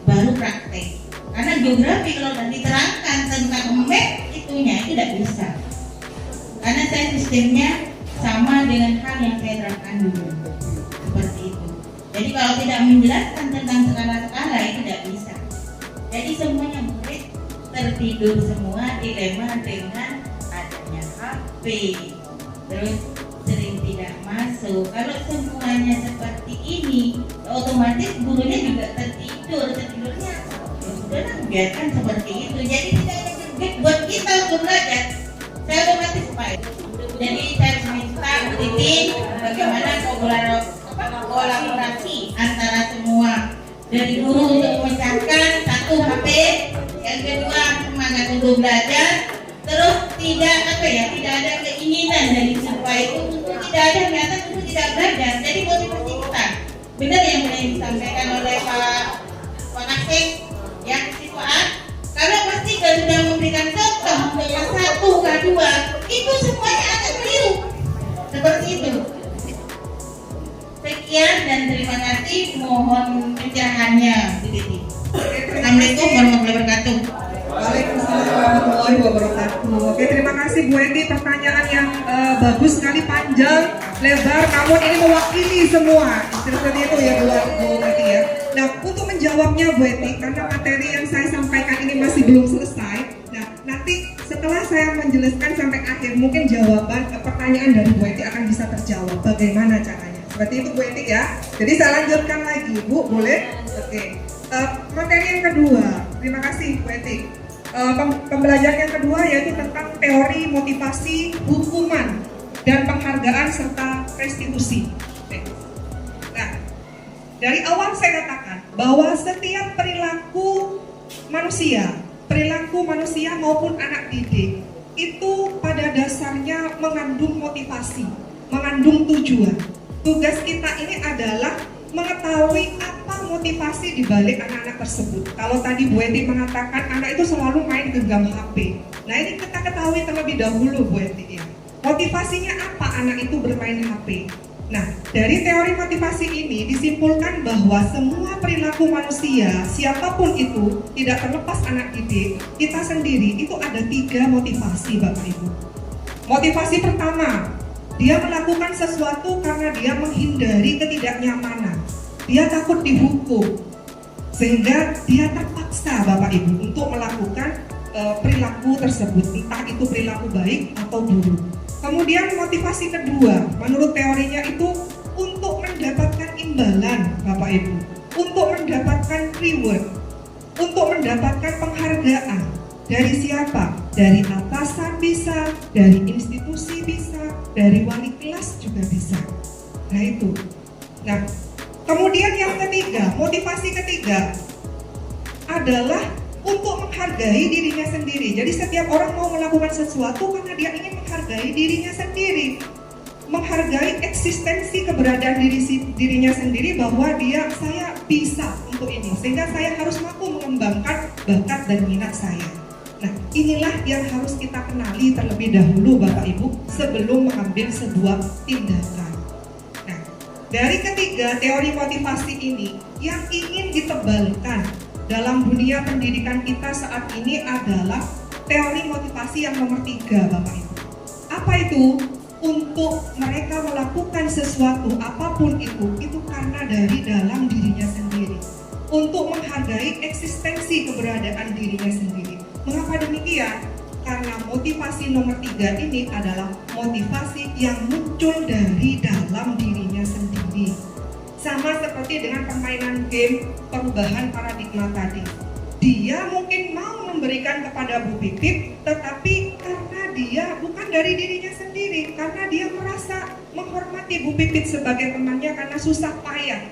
baru praktek. Karena geografi kalau sudah diterangkan tentang map itunya itu tidak bisa. Karena saya sistemnya sama dengan hal yang saya terangkan dulu. Seperti itu. Jadi kalau tidak menjelaskan tentang skala-skala itu tidak bisa. Jadi semuanya murid tertidur semua, dilema dengan adanya HP. Terus sering itu. Kalau semuanya seperti ini, otomatis gurunya juga tertidurnya. Ya sudahlah, biarkan seperti itu. Jadi tidak ada benefit buat kita untuk belajar. Saya otomatis baik. Jadi saya minta Bu Titi bagaimana kolaborasi antara semua dari guru untuk memecahkan satu HP, yang kedua semangat untuk belajar, terus tidak ada keinginan dari siswa itu untuk tidak ada niatan untuk tidak belajar. Jadi motivasi kita benar yang disampaikan oleh Pak Kasih yang siswaan. Kalau pasti kalau sudah memberikan contoh untuk kelas 1, kelas 2 itu semuanya akan keliru seperti itu. Sekian dan terima kasih, mohon pencerahannya Bu Titi. Assalamualaikum warahmatullahi wabarakatuh. Waalaikumsalam warahmatullahi wabarakatuh. Oke, terima kasih Bu Eti, pertanyaan yang bagus sekali, panjang, lebar, namun ini mewakili semua. Seperti itu ya Bu Eti ya. Nah, untuk menjawabnya Bu Eti, karena materi yang saya sampaikan ini masih belum selesai. Nah, nanti setelah saya menjelaskan sampai akhir, mungkin jawaban pertanyaan dari Bu Eti akan bisa terjawab. Bagaimana caranya? Seperti itu Bu Eti ya. Jadi saya lanjutkan lagi, Bu, boleh? Oke. Materi yang kedua, terima kasih Bu Eti. Pembelajaran yang kedua yaitu tentang teori motivasi, hukuman, dan penghargaan serta restitusi. Nah, dari awal saya katakan bahwa setiap perilaku manusia maupun anak didik itu pada dasarnya mengandung motivasi, mengandung tujuan. Tugas kita ini adalah mengetahui apa motivasi dibalik anak-anak tersebut. Kalau tadi Bu Eti mengatakan anak itu selalu main genggam HP. Nah, ini kita ketahui terlebih dahulu Bu Eti ya. Motivasinya apa anak itu bermain HP? Nah, dari teori motivasi ini disimpulkan bahwa semua perilaku manusia, siapapun itu, tidak terlepas anak didik, kita sendiri, itu ada 3 motivasi Bapak Ibu. Motivasi pertama, dia melakukan sesuatu karena dia menghindari ketidaknyamanan. Dia takut dihukum, sehingga dia terpaksa Bapak Ibu untuk melakukan perilaku tersebut, entah itu perilaku baik atau buruk. Kemudian motivasi kedua, menurut teorinya itu untuk mendapatkan imbalan Bapak Ibu, untuk mendapatkan reward, untuk mendapatkan penghargaan. Dari siapa? Dari atasan bisa, dari institusi bisa, dari wali kelas juga bisa. Nah itu. Nah, kemudian yang ketiga, motivasi ketiga adalah untuk menghargai dirinya sendiri. Jadi setiap orang mau melakukan sesuatu karena dia ingin menghargai dirinya sendiri, menghargai eksistensi keberadaan dirinya sendiri, bahwa saya bisa untuk ini, sehingga saya harus mampu mengembangkan bakat dan minat saya. Nah, inilah yang harus kita kenali terlebih dahulu Bapak Ibu sebelum mengambil sebuah tindakan. Nah, dari ketiga teori motivasi ini yang ingin ditebalkan dalam dunia pendidikan kita saat ini adalah teori motivasi yang nomor 3 Bapak Ibu. Apa itu? Untuk mereka melakukan sesuatu apapun itu karena dari dalam dirinya sendiri, untuk menghargai eksistensi keberadaan dirinya sendiri. Mengapa demikian? Karena motivasi nomor 3 ini adalah motivasi yang muncul dari dalam dirinya sendiri. Sama seperti dengan permainan game perubahan paradigma tadi. Dia mungkin mau memberikan kepada Bu Pipit, tetapi karena dia bukan dari dirinya sendiri, karena dia merasa menghormati Bu Pipit sebagai temannya karena susah payah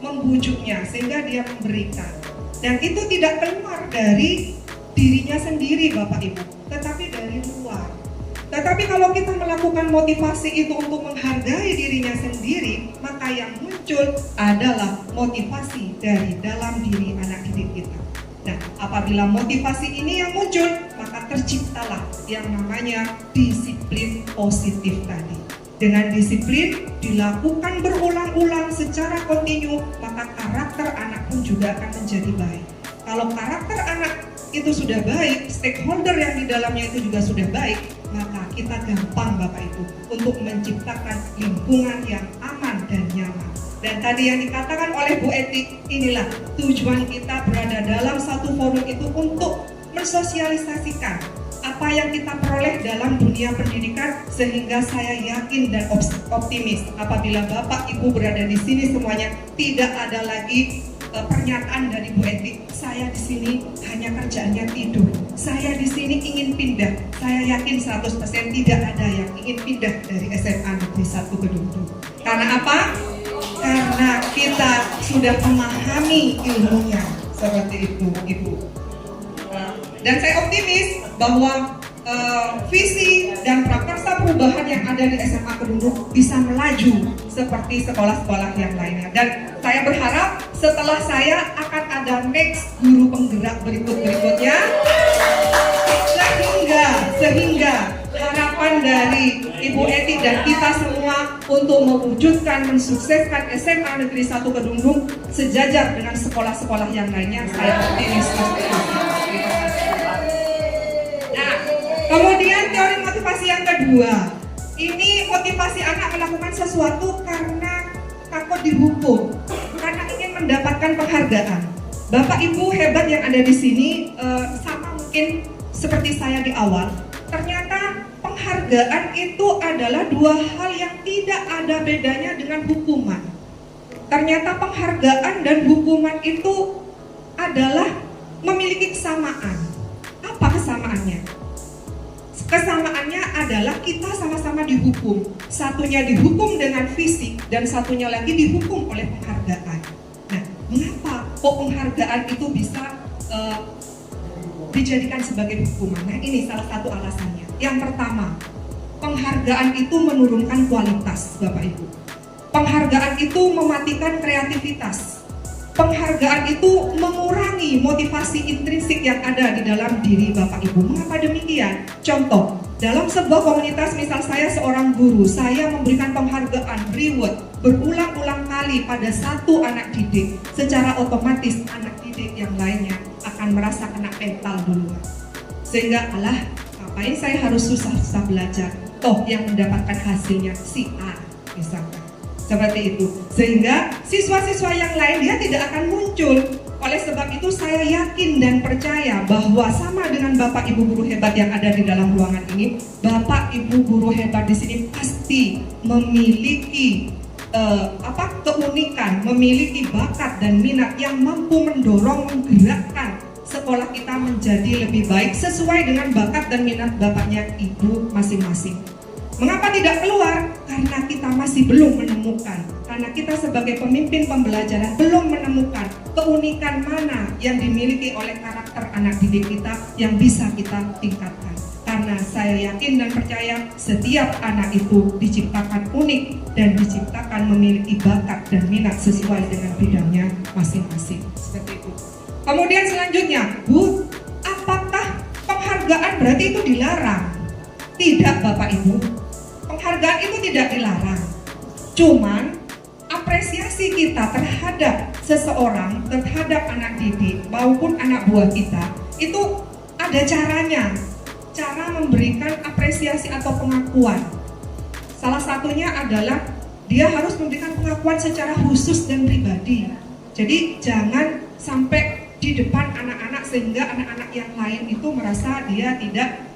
membujuknya, sehingga dia memberikan. Dan itu tidak keluar dari dirinya sendiri Bapak Ibu, tetapi dari luar. Tetapi kalau kita melakukan motivasi itu untuk menghargai dirinya sendiri, maka yang muncul adalah motivasi dari dalam diri anak didik kita. Nah, apabila motivasi ini yang muncul, maka terciptalah yang namanya disiplin positif tadi. Dengan disiplin dilakukan berulang-ulang secara kontinu, maka karakter anak pun juga akan menjadi baik. Kalau karakter anak itu sudah baik, stakeholder yang di dalamnya itu juga sudah baik, maka kita gampang Bapak Ibu untuk menciptakan lingkungan yang aman dan nyaman. Dan tadi yang dikatakan oleh Bu Eti, inilah tujuan kita berada dalam satu forum itu untuk mensosialisasikan apa yang kita peroleh dalam dunia pendidikan, sehingga saya yakin dan optimis apabila Bapak Ibu berada di sini semuanya tidak ada lagi pernyataan dari Bu Eti, saya di sini hanya kerjaannya tidur, saya di sini ingin pindah. Saya yakin 100% tidak ada yang ingin pindah dari SMA Negeri 1 Kedungdung. Karena apa? Karena kita sudah memahami ilmunya, seperti itu Ibu. Dan saya optimis bahwa visi dan prakarsa perubahan yang ada di SMA Kedungdung bisa melaju seperti sekolah-sekolah yang lainnya. Dan saya berharap setelah saya akan ada next guru penggerak berikutnya, sehingga harapan dari Ibu Eti dan kita semua untuk mewujudkan, mensukseskan SMA Negeri 1 Kedungdung sejajar dengan sekolah-sekolah yang lainnya, saya optimis. Nah, kemudian teori motivasi yang kedua, ini motivasi anak melakukan sesuatu karena takut dihukum, karena ingin mendapatkan penghargaan. Bapak Ibu hebat yang ada di sini, sama mungkin seperti saya di awal, ternyata penghargaan itu adalah dua hal yang tidak ada bedanya dengan hukuman. Ternyata penghargaan dan hukuman itu adalah memiliki kesamaan. Apa kesamaannya? Kesamaannya adalah kita sama-sama dihukum. Satunya dihukum dengan fisik dan satunya lagi dihukum oleh penghargaan. Nah, mengapa kok penghargaan itu bisa dijadikan sebagai hukuman? Nah, ini salah satu alasannya. Yang pertama, penghargaan itu menurunkan kualitas, Bapak Ibu. Penghargaan itu mematikan kreativitas. Penghargaan itu mengurangi motivasi intrinsik yang ada di dalam diri Bapak Ibu. Mengapa demikian? Contoh, dalam sebuah komunitas, misal saya seorang guru, saya memberikan penghargaan, reward, berulang-ulang kali pada satu anak didik. Secara otomatis anak didik yang lainnya akan merasa kena mental duluan. Sehingga, alah, ngapain saya harus susah-susah belajar? Toh yang mendapatkan hasilnya si A, misalkan. Seperti itu. Sehingga siswa-siswa yang lain dia tidak akan muncul. Oleh sebab itu saya yakin dan percaya bahwa sama dengan Bapak Ibu guru hebat yang ada di dalam ruangan ini, Bapak Ibu guru hebat di sini pasti memiliki keunikan, memiliki bakat dan minat yang mampu mendorong, menggerakkan sekolah kita menjadi lebih baik sesuai dengan bakat dan minat Bapaknya Ibu masing-masing. Mengapa tidak keluar? Karena kita masih belum menemukan. Karena kita sebagai pemimpin pembelajaran belum menemukan keunikan mana yang dimiliki oleh karakter anak didik kita yang bisa kita tingkatkan. Karena saya yakin dan percaya setiap anak itu diciptakan unik dan diciptakan memiliki bakat dan minat sesuai dengan bidangnya masing-masing. Seperti itu. Kemudian selanjutnya, Bu, apakah penghargaan berarti itu dilarang? Tidak, Bapak Ibu. Penghargaan itu tidak dilarang. Cuman apresiasi kita terhadap seseorang, terhadap anak didik maupun anak buah kita itu ada caranya. Cara memberikan apresiasi atau pengakuan. Salah satunya adalah dia harus memberikan pengakuan secara khusus dan pribadi. Jadi jangan sampai di depan anak-anak sehingga anak-anak yang lain itu merasa dia tidak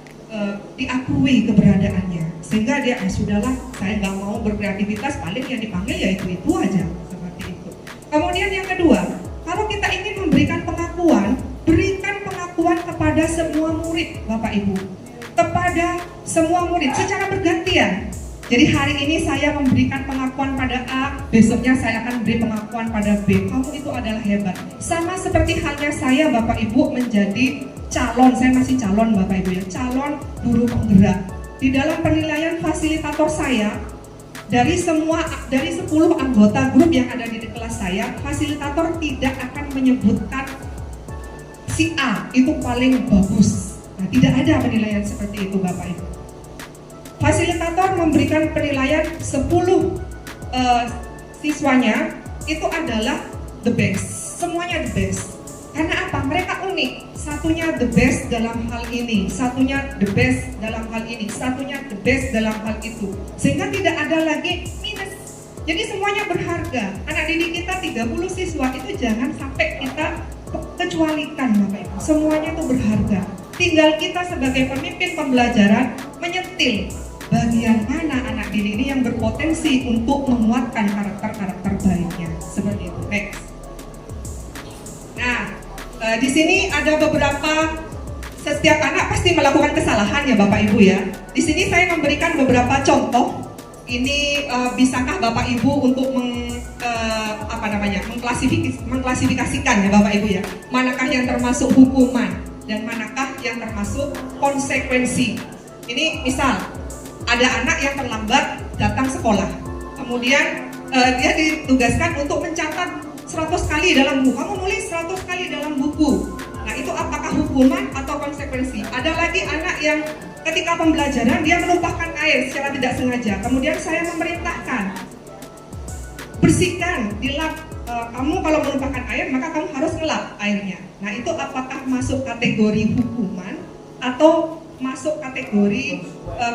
diakui keberadaannya, sehingga dia sudahlah, saya nggak mau berkreativitas, paling yang dipanggil ya itu aja, seperti itu. Kemudian yang kedua, kalau kita ingin memberikan pengakuan, berikan pengakuan kepada semua murid, Bapak Ibu, kepada semua murid secara bergantian. Jadi hari ini saya memberikan pengakuan pada A, besoknya saya akan beri pengakuan pada B. Kamu itu adalah hebat. Sama seperti halnya saya, Bapak Ibu, menjadi calon, saya masih calon Bapak Ibu ya, calon guru penggerak. Di dalam penilaian fasilitator saya, dari 10 anggota grup yang ada di kelas saya, fasilitator tidak akan menyebutkan si A itu paling bagus. Nah, tidak ada penilaian seperti itu Bapak Ibu. Fasilitator memberikan penilaian 10 siswanya itu adalah the best, semuanya the best. Karena apa? Mereka unik. Satunya the best dalam hal ini, satunya the best dalam hal ini, satunya the best dalam hal itu. Sehingga tidak ada lagi minus. Jadi semuanya berharga. Anak didik kita 30 siswa itu jangan sampai kita kecualikan Bapak Ibu. Semuanya itu berharga. tinggal kita sebagai pemimpin pembelajaran menyetil bagian mana anak didik ini yang berpotensi untuk menguatkan karakter-karakter baiknya. Seperti itu. Next. Nah, di sini ada beberapa, setiap anak pasti melakukan kesalahan ya Bapak Ibu ya. Di sini saya memberikan beberapa contoh. Ini bisakah Bapak Ibu untuk mengklasifikasikan ya Bapak Ibu ya, manakah yang termasuk hukuman dan manakah yang termasuk konsekuensi. Ini misal ada anak yang terlambat datang sekolah, kemudian dia ditugaskan untuk mencatat 100 kali dalam buku. Kamu nulis 100 kali dalam buku. Nah, itu apakah hukuman atau konsekuensi? Ada lagi anak yang ketika pembelajaran dia menumpahkan air secara tidak sengaja. Kemudian saya memerintahkan, bersihkan, dilap. Kamu kalau menumpahkan air maka kamu harus ngelap airnya. Nah, itu apakah masuk kategori hukuman atau masuk kategori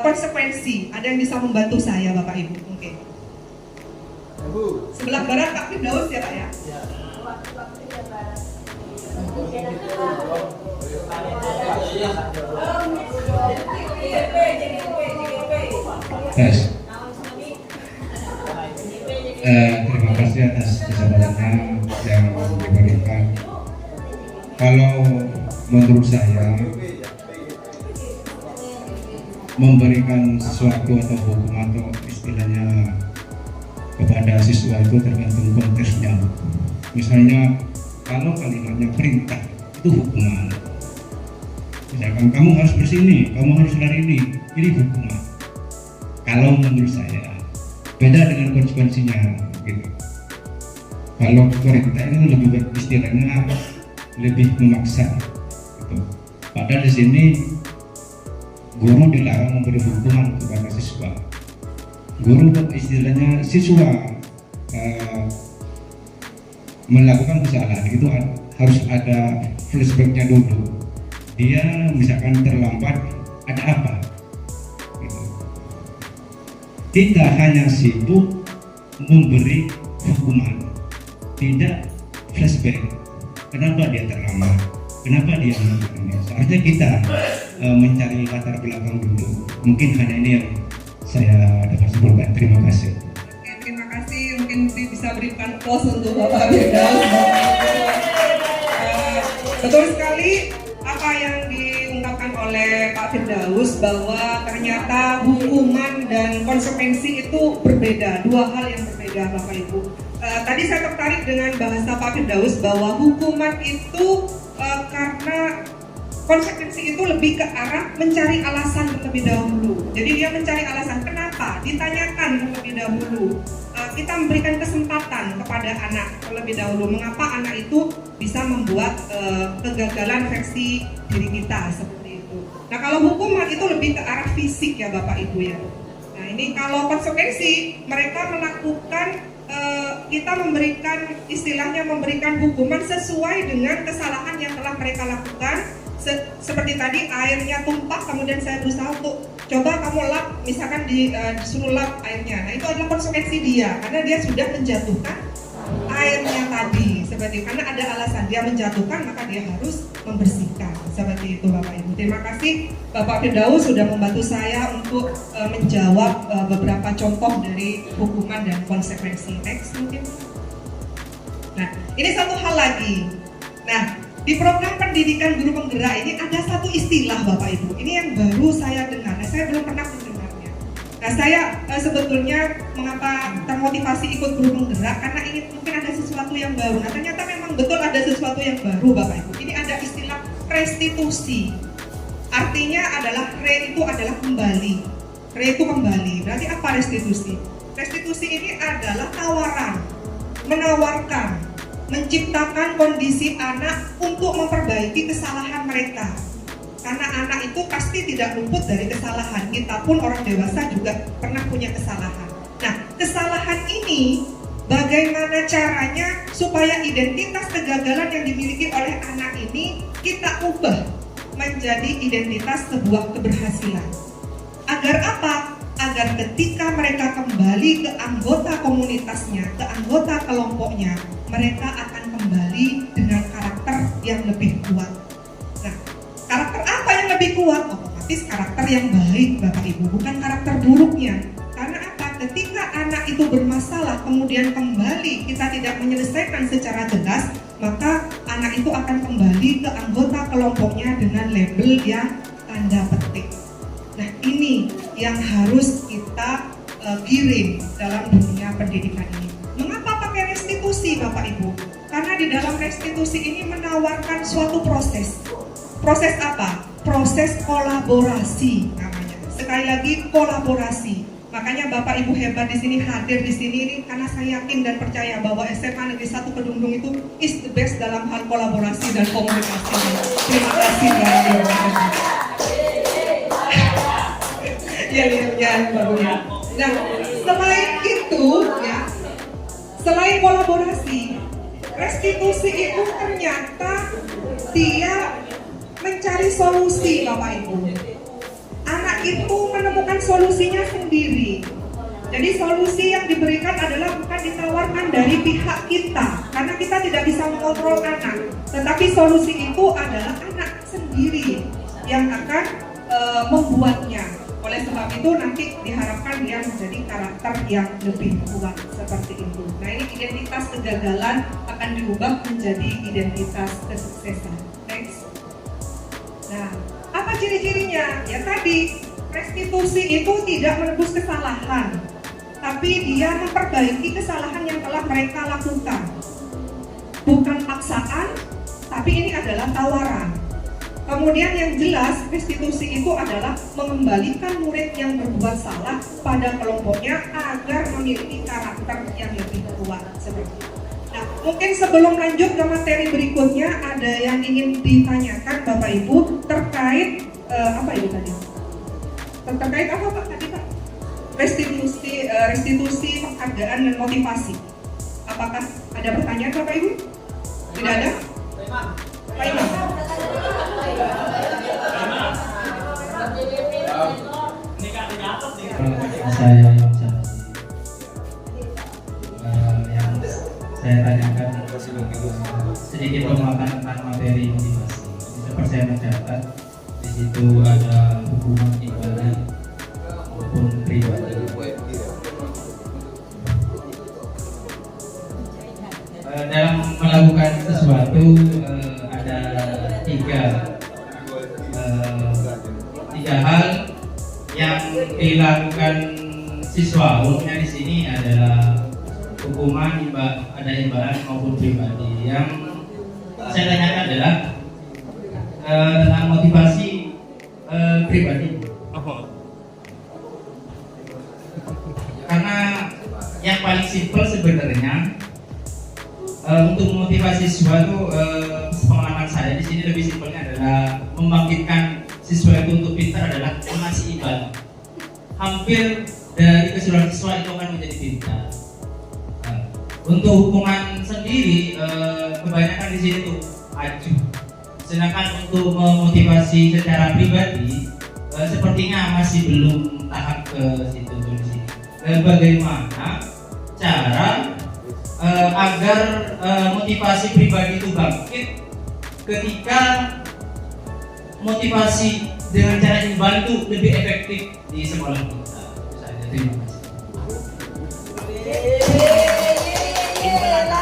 konsekuensi? Ada yang bisa membantu saya Bapak Ibu? Mungkin. Sebelah barat Pak Firdaus ya Pak ya? Tes. Terima kasih atas kesabarannya yang diberikan. Kalau menurut saya memberikan sesuatu atau hukuman atau istilahnya kepada siswa itu tergantung konteksnya. Misalnya kalau kalimatnya perintah itu hukuman. Misalkan kamu harus bersini, kamu harus lari ini hukuman. Kalau menurut saya beda dengan konsekuensinya gitu. Kalau perintah itu lebih istilahnya lebih memaksa gitu. Padahal di sini guru dilarang memberi hukuman kepada siswa. Guru istilahnya siswa melakukan kesalahan itu harus ada flashbacknya dulu. Dia misalkan terlambat, ada apa? Gitu. Tidak hanya sibuk memberi hukuman, tidak flashback. Kenapa dia terlambat? Kenapa dia melakukannya? Seharusnya kita mencari latar belakang dulu. Mungkin hanya ini yang saya dapat sebutkan. Terima kasih. Oke, terima kasih. Mungkin bisa berikan applause untuk Bapak Firdaus. Betul sekali apa yang diungkapkan oleh Pak Firdaus, bahwa ternyata hukuman dan konsekuensi itu berbeda, dua hal yang berbeda Bapak Ibu. Tadi saya tertarik dengan bahasa Pak Firdaus bahwa hukuman itu karena konsekuensi itu lebih ke arah mencari alasan terlebih dahulu. Jadi dia mencari alasan kenapa, ditanyakan terlebih dahulu. Kita memberikan kesempatan kepada anak terlebih dahulu, mengapa anak itu bisa membuat kegagalan versi diri kita seperti itu. Nah, kalau hukuman itu lebih ke arah fisik ya Bapak Ibu ya. Nah, ini kalau konsekuensi mereka melakukan, kita memberikan istilahnya memberikan hukuman sesuai dengan kesalahan yang telah mereka lakukan. Seperti tadi airnya tumpah, kemudian saya berusaha untuk coba kamu lap, misalkan disuruh lap airnya. Nah, itu adalah konsekuensi dia karena dia sudah menjatuhkan airnya tadi. Seperti karena ada alasan dia menjatuhkan, maka dia harus membersihkan. Seperti itu Bapak Ibu. Terima kasih Bapak Firdaus sudah membantu saya untuk menjawab beberapa contoh dari hukuman dan konsekuensi. Next mungkin. Nah, ini satu hal lagi. Nah, di program pendidikan guru penggerak ini ada satu istilah Bapak Ibu. Ini yang baru saya dengar. Nah, saya belum pernah mendengarnya. Nah, saya sebetulnya mengapa termotivasi ikut guru penggerak karena ingin mungkin ada sesuatu yang baru. Nah, ternyata memang betul ada sesuatu yang baru Bapak Ibu. Ini ada istilah restitusi. Artinya adalah itu adalah kembali. Itu kembali. Berarti apa restitusi? Restitusi ini adalah tawaran, menawarkan, menciptakan kondisi anak untuk memperbaiki kesalahan mereka. Karena anak itu pasti tidak luput dari kesalahan. Kita pun orang dewasa juga pernah punya kesalahan. Nah, kesalahan ini bagaimana caranya supaya identitas kegagalan yang dimiliki oleh anak ini kita ubah menjadi identitas sebuah keberhasilan. Agar apa? Agar ketika mereka kembali ke anggota komunitasnya, ke anggota kelompoknya, mereka akan kembali dengan karakter yang lebih kuat. Nah, karakter apa lebih kuat, otomatis karakter yang baik Bapak Ibu, bukan karakter buruknya. Karena apa? Ketika anak itu bermasalah kemudian kembali kita tidak menyelesaikan secara jelas, maka anak itu akan kembali ke anggota kelompoknya dengan label yang tanda petik. Nah, ini yang harus kita giring dalam dunia pendidikan ini. Mengapa pakai restitusi Bapak Ibu? Karena di dalam restitusi ini menawarkan suatu proses. Proses apa? Proses kolaborasi namanya. Sekali lagi kolaborasi. Makanya Bapak Ibu hebat di sini, hadir di sini ini karena saya yakin dan percaya bahwa SMA Negeri 1 Kedungdung itu is the best dalam hal kolaborasi dan komunikasi. Terima kasih ya. Nah, selain itu ya, selain kolaborasi, restitusi itu ternyata dia mencari solusi Bapak Ibu. Anak itu menemukan solusinya sendiri. Jadi solusi yang diberikan adalah bukan ditawarkan dari pihak kita, karena kita tidak bisa mengontrol anak. Tetapi solusi itu adalah anak sendiri yang akan membuatnya. Oleh sebab itu nanti diharapkan dia menjadi karakter yang lebih kuat seperti itu. Nah, ini identitas kegagalan akan diubah menjadi identitas kesuksesan. Next. Nah, apa ciri-cirinya? Ya tadi, restitusi itu tidak menebus kesalahan, tapi dia memperbaiki kesalahan yang telah mereka lakukan. Bukan paksaan, tapi ini adalah tawaran. Kemudian yang jelas, restitusi itu adalah mengembalikan murid yang berbuat salah pada kelompoknya agar memiliki karakter yang lebih kuat. Seperti itu. Nah, mungkin sebelum lanjut ke materi berikutnya, ada yang ingin ditanyakan Bapak Ibu terkait apa itu tadi? Terkait apa Pak tadi Pak? Restitusi, penghargaan dan motivasi. Apakah ada pertanyaan Bapak Ibu? Tidak ada? Pak Imam. Saya yang saya tanyakan sedikit pemaparan tentang materi motivasi. Seperti saya mencatat, di situ ada hubungan ibadah maupun pribadi. Dalam melakukan sesuatu ada tiga hal yang dilakukan siswa. Umumnya di sini adalah hukuman, ada imbaan maupun pribadi. Yang saya tanyakan adalah tentang motivasi pribadi. Karena yang paling simpel sebenarnya untuk memotivasi siswa itu, pengalaman saya di sini lebih simpelnya adalah membangkitkan siswa itu untuk pintar adalah mengasih ibadah. Hampir dari keseluruhan siswa itu akan menjadi pintar. Untuk hukuman sendiri, kebanyakan di sini tuh acuh. Sedangkan untuk memotivasi secara pribadi, sepertinya masih belum tahap ke situ. Bagaimana cara agar motivasi pribadi itu bangkit ketika motivasi dengan cara imbal itu lebih efektif di sekolah kita. Terima kasih.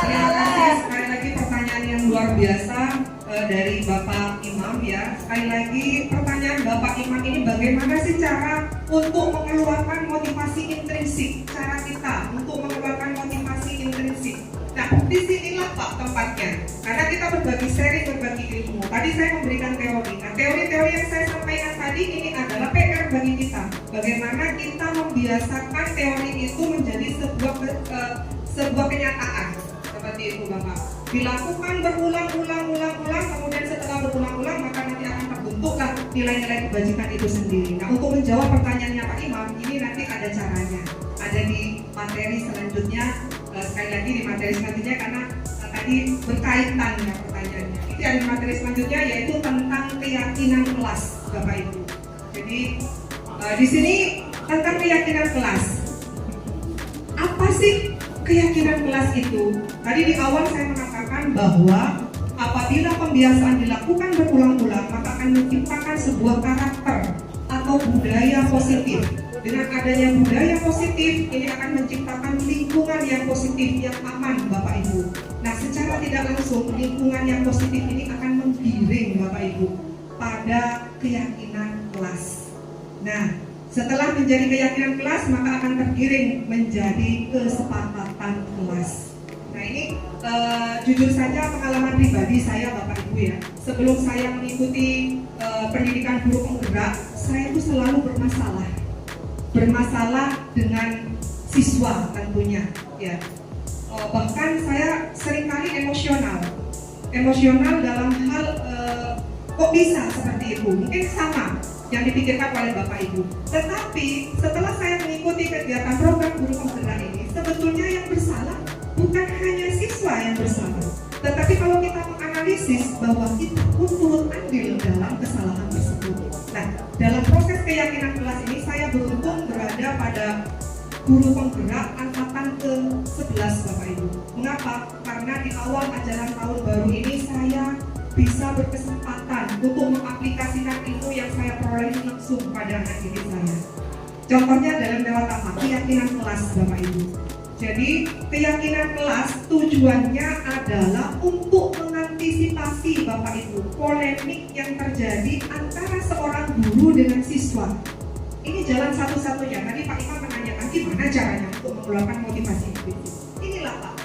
Terima kasih sekali lagi pertanyaan yang luar biasa dari Bapak Imam ya. Sekali lagi pertanyaan Bapak Imam ini, bagaimana sih cara untuk mengeluarkan motivasi intrinsik, cara kita untuk mengeluarkan motivasi intrinsik. Nah, disinilah Pak tempatnya, karena kita berbagi sharing, berbagi ilmu. Tadi saya memberikan teori. Nah, teori-teori yang saya sampaikan tadi ini adalah PR bagi kita. Bagaimana kita membiasakan teori itu menjadi sebuah kenyataan. Seperti itu Bapak. Dilakukan berulang-ulang, kemudian setelah berulang-ulang maka nanti akan terbentuklah nilai-nilai kebajikan itu sendiri. Nah, untuk menjawab pertanyaannya Pak Imam, ini nanti ada caranya. Ada di materi selanjutnya. Sekali lagi di materi selanjutnya karena tadi berkaitan ya pertanyaannya. Itu yang di materi selanjutnya yaitu tentang keyakinan kelas Bapak Ibu. Jadi di sini tentang keyakinan kelas. Apa sih keyakinan kelas itu? Tadi di awal saya mengatakan bahwa apabila pembiasaan dilakukan berulang-ulang maka akan akan menciptakan sebuah karakter atau budaya positif. Dengan adanya budaya positif, ini akan menciptakan lingkungan yang positif, yang aman, Bapak Ibu. Nah, secara tidak langsung, lingkungan yang positif ini akan menggiring Bapak Ibu pada keyakinan kelas. Nah, setelah menjadi keyakinan kelas, maka akan tergiring menjadi kesepakatan kelas. Nah, ini jujur saja pengalaman pribadi saya Bapak Ibu ya. Sebelum saya mengikuti pendidikan guru penggerak, saya itu selalu bermasalah dengan siswa tentunya ya. Bahkan saya seringkali emosional dalam hal kok bisa seperti itu. Mungkin sama yang dipikirkan oleh Bapak Ibu. Tetapi setelah saya mengikuti kegiatan program guru penggerak ini, sebetulnya yang bersalah bukan hanya siswa yang bersalah, tetapi kalau kita menganalisis bahwa kita pun turut andil dalam kesalahan tersebut. Nah, dalam proses keyakinan kelas ini saya beruntung berada pada guru penggerak angkatan ke-11 Bapak Ibu. Mengapa? Karena di awal ajaran tahun baru ini saya bisa berkesempatan untuk mengaplikasikan ilmu yang saya peroleh langsung pada anak didik saya. Contohnya dalam lewat apa? Keyakinan kelas Bapak Ibu. Jadi keyakinan kelas tujuannya adalah untuk mengantisipasi Bapak Ibu polemik yang terjadi antara seorang guru dengan siswa. Ini jalan satu-satunya. Tadi Pak Imam menanyakan gimana caranya untuk mengeluarkan motivasi kritis. Inilah Pak,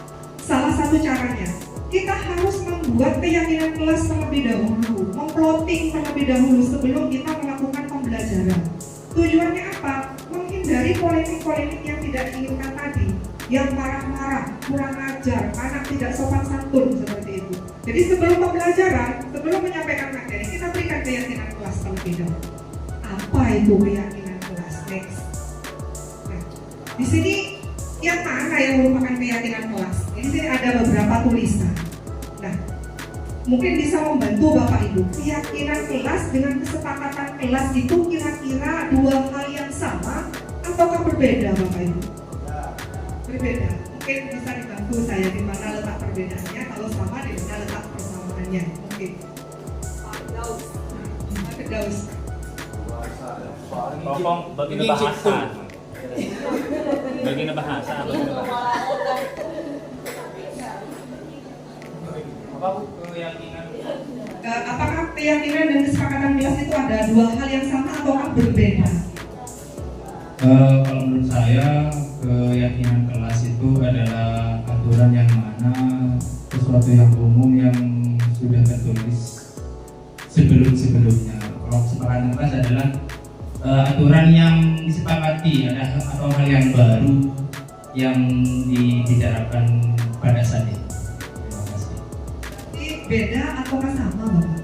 salah satu caranya. Kita harus membuat keyakinan kelas terlebih dahulu, memploting terlebih dahulu sebelum kita melakukan pembelajaran. Tujuannya apa? Menghindari polemik-polemik yang tidak diinginkan tadi, yang marah-marah, kurang ajar, anak tidak sopan santun seperti itu. Jadi sebelum pembelajaran, sebelum menyampaikan materi, kita berikan keyakinan kelas terlebih dahulu. Apa itu keyakinan kelas? Next. Nah, di sini yang mana yang merupakan keyakinan kelas? Di sini ada beberapa tulisan. Nah, mungkin bisa membantu Bapak Ibu. Keyakinan kelas dengan kesepakatan kelas itu kira-kira dua hal yang sama ataukah berbeda Bapak Ibu? Berbeda. Mungkin bisa dibantu saya di mana letak perbedaannya. Kalau sama di mana letak persamaannya? Mungkin. Pak Daus. Tolong bagian bahasa. Bagian bahasa. Apa keyakinan? Apakah keyakinan dan kesepakatan kelas itu ada dua hal yang sama ataukah berbeda? Kalau menurut saya keyakinan kelas itu adalah aturan yang mana sesuatu yang umum yang sudah tertulis sebelum-sebelumnya. Kalau kesepakatan kelas adalah aturan yang disepakati atau hal yang baru yang dibicarakan pada saat itu. Terima kasih. Jadi beda atau sama Bapak?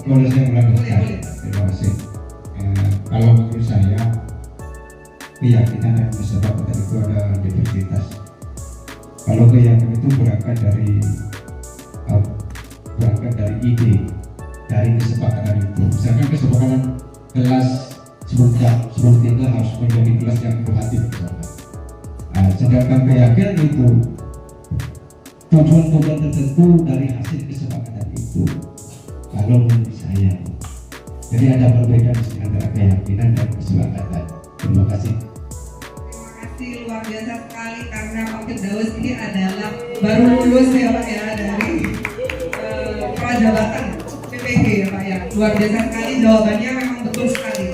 Boleh saya ulang sekali. Terima kasih. Kalau menurut saya keyakinan dan kesepakatan itu ada diversitas. Kalau keyakinan itu berangkat dari ide, dari kesepakatan itu. Misalkan kesepakatan kelas sebelum kita harus menjadi kelas yang kooperatif misalkan. Sedangkan keyakinan itu tujuan-tujuan tertentu dari hasil kesepakatan itu. Kalau menurut saya, jadi ada perbedaan antara keyakinan dan kesepakatan. Terima kasih. Terima kasih luar biasa sekali karena Pak Firdaus ini adalah baru lulus ya Pak ya dari prajabatan PPG ya Pak ya. Luar biasa sekali jawabannya memang betul sekali.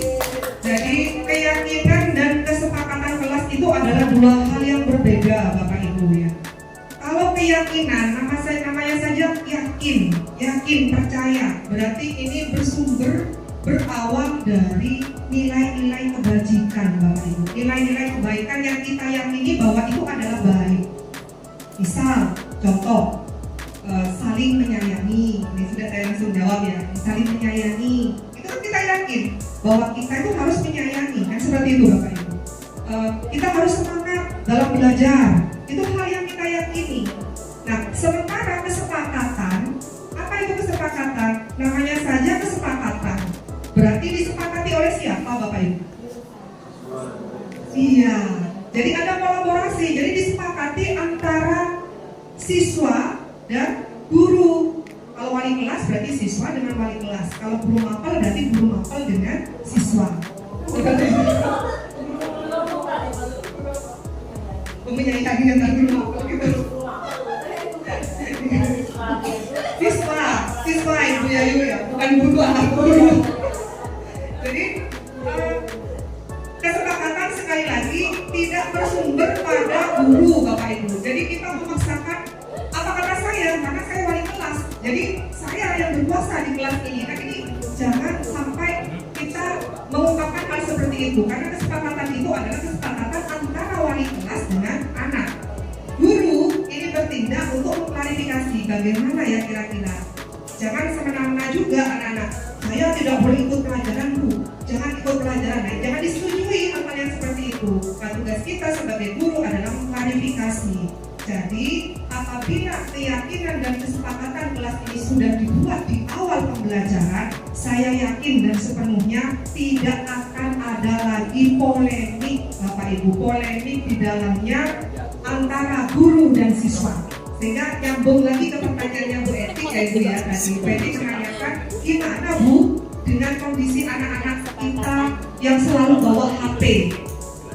Jadi keyakinan dan kesepakatan kelas itu adalah dua hal yang berbeda Bapak Ibu ya. Kalau keyakinan namanya saja yakin, percaya. Berarti ini berawal dari nilai-nilai kebajikan Bapak Ibu. Nilai-nilai kebaikan yang kita yakini bahwa itu adalah baik. Misal, contoh saling menyayangi. Ini sudah saya langsung jawab ya. Saling menyayangi. Itu kan kita yakin bahwa kita itu harus menyayangi. Kan seperti itu Bapak Ibu. Kita harus semangat dalam belajar. Itu hal yang kita yakini. Nah, sementara kesepakatan, apa itu kesepakatan? Namanya saja kesepakatan. Berarti disepakati oleh siapa Bapak Ibu? Iya. Jadi ada kolaborasi. Jadi disepakati antara siswa dan guru. Kalau wali kelas berarti siswa dengan wali kelas. Kalau guru mapel berarti guru mapel dengan siswa. Mempunyai kaki dengan guru mapel gitu. Siswa Ibu Yayu ya, bukan guru anak guru. Jadi kesepakatan sekali lagi tidak bersumber pada guru Bapak Ibu. Jadi kita memaksakan apa kata saya, karena saya wali kelas. Jadi saya yang berkuasa di kelas ini. Nah ini jangan sampai kita mengungkapkan hal seperti itu, karena kesepakatan itu adalah kesepakatan antara wali kelas dengan anak. Guru ini bertindak untuk mengklarifikasi bagaimana ya kira-kira. Jangan semena-mena juga anak-anak. Saya tidak boleh ikut pelajaran Bu. Jangan ikut pelajaran. Nah, jangan disetujui hal yang seperti itu. Nah, tugas kita sebagai guru adalah mengklarifikasi. Jadi apabila keyakinan dan kesepakatan kelas ini sudah dibuat di awal pembelajaran, saya yakin dan sepenuhnya tidak akan ada lagi polemik Bapak Ibu. Polemik di dalamnya antara guru dan siswa. Sehingga nyambung lagi ke pertanyaannya Bu Eti ya Ibu ya. Tadi Bu Eti menanyakan gimana Bu dengan kondisi anak-anak kita yang selalu bawa HP.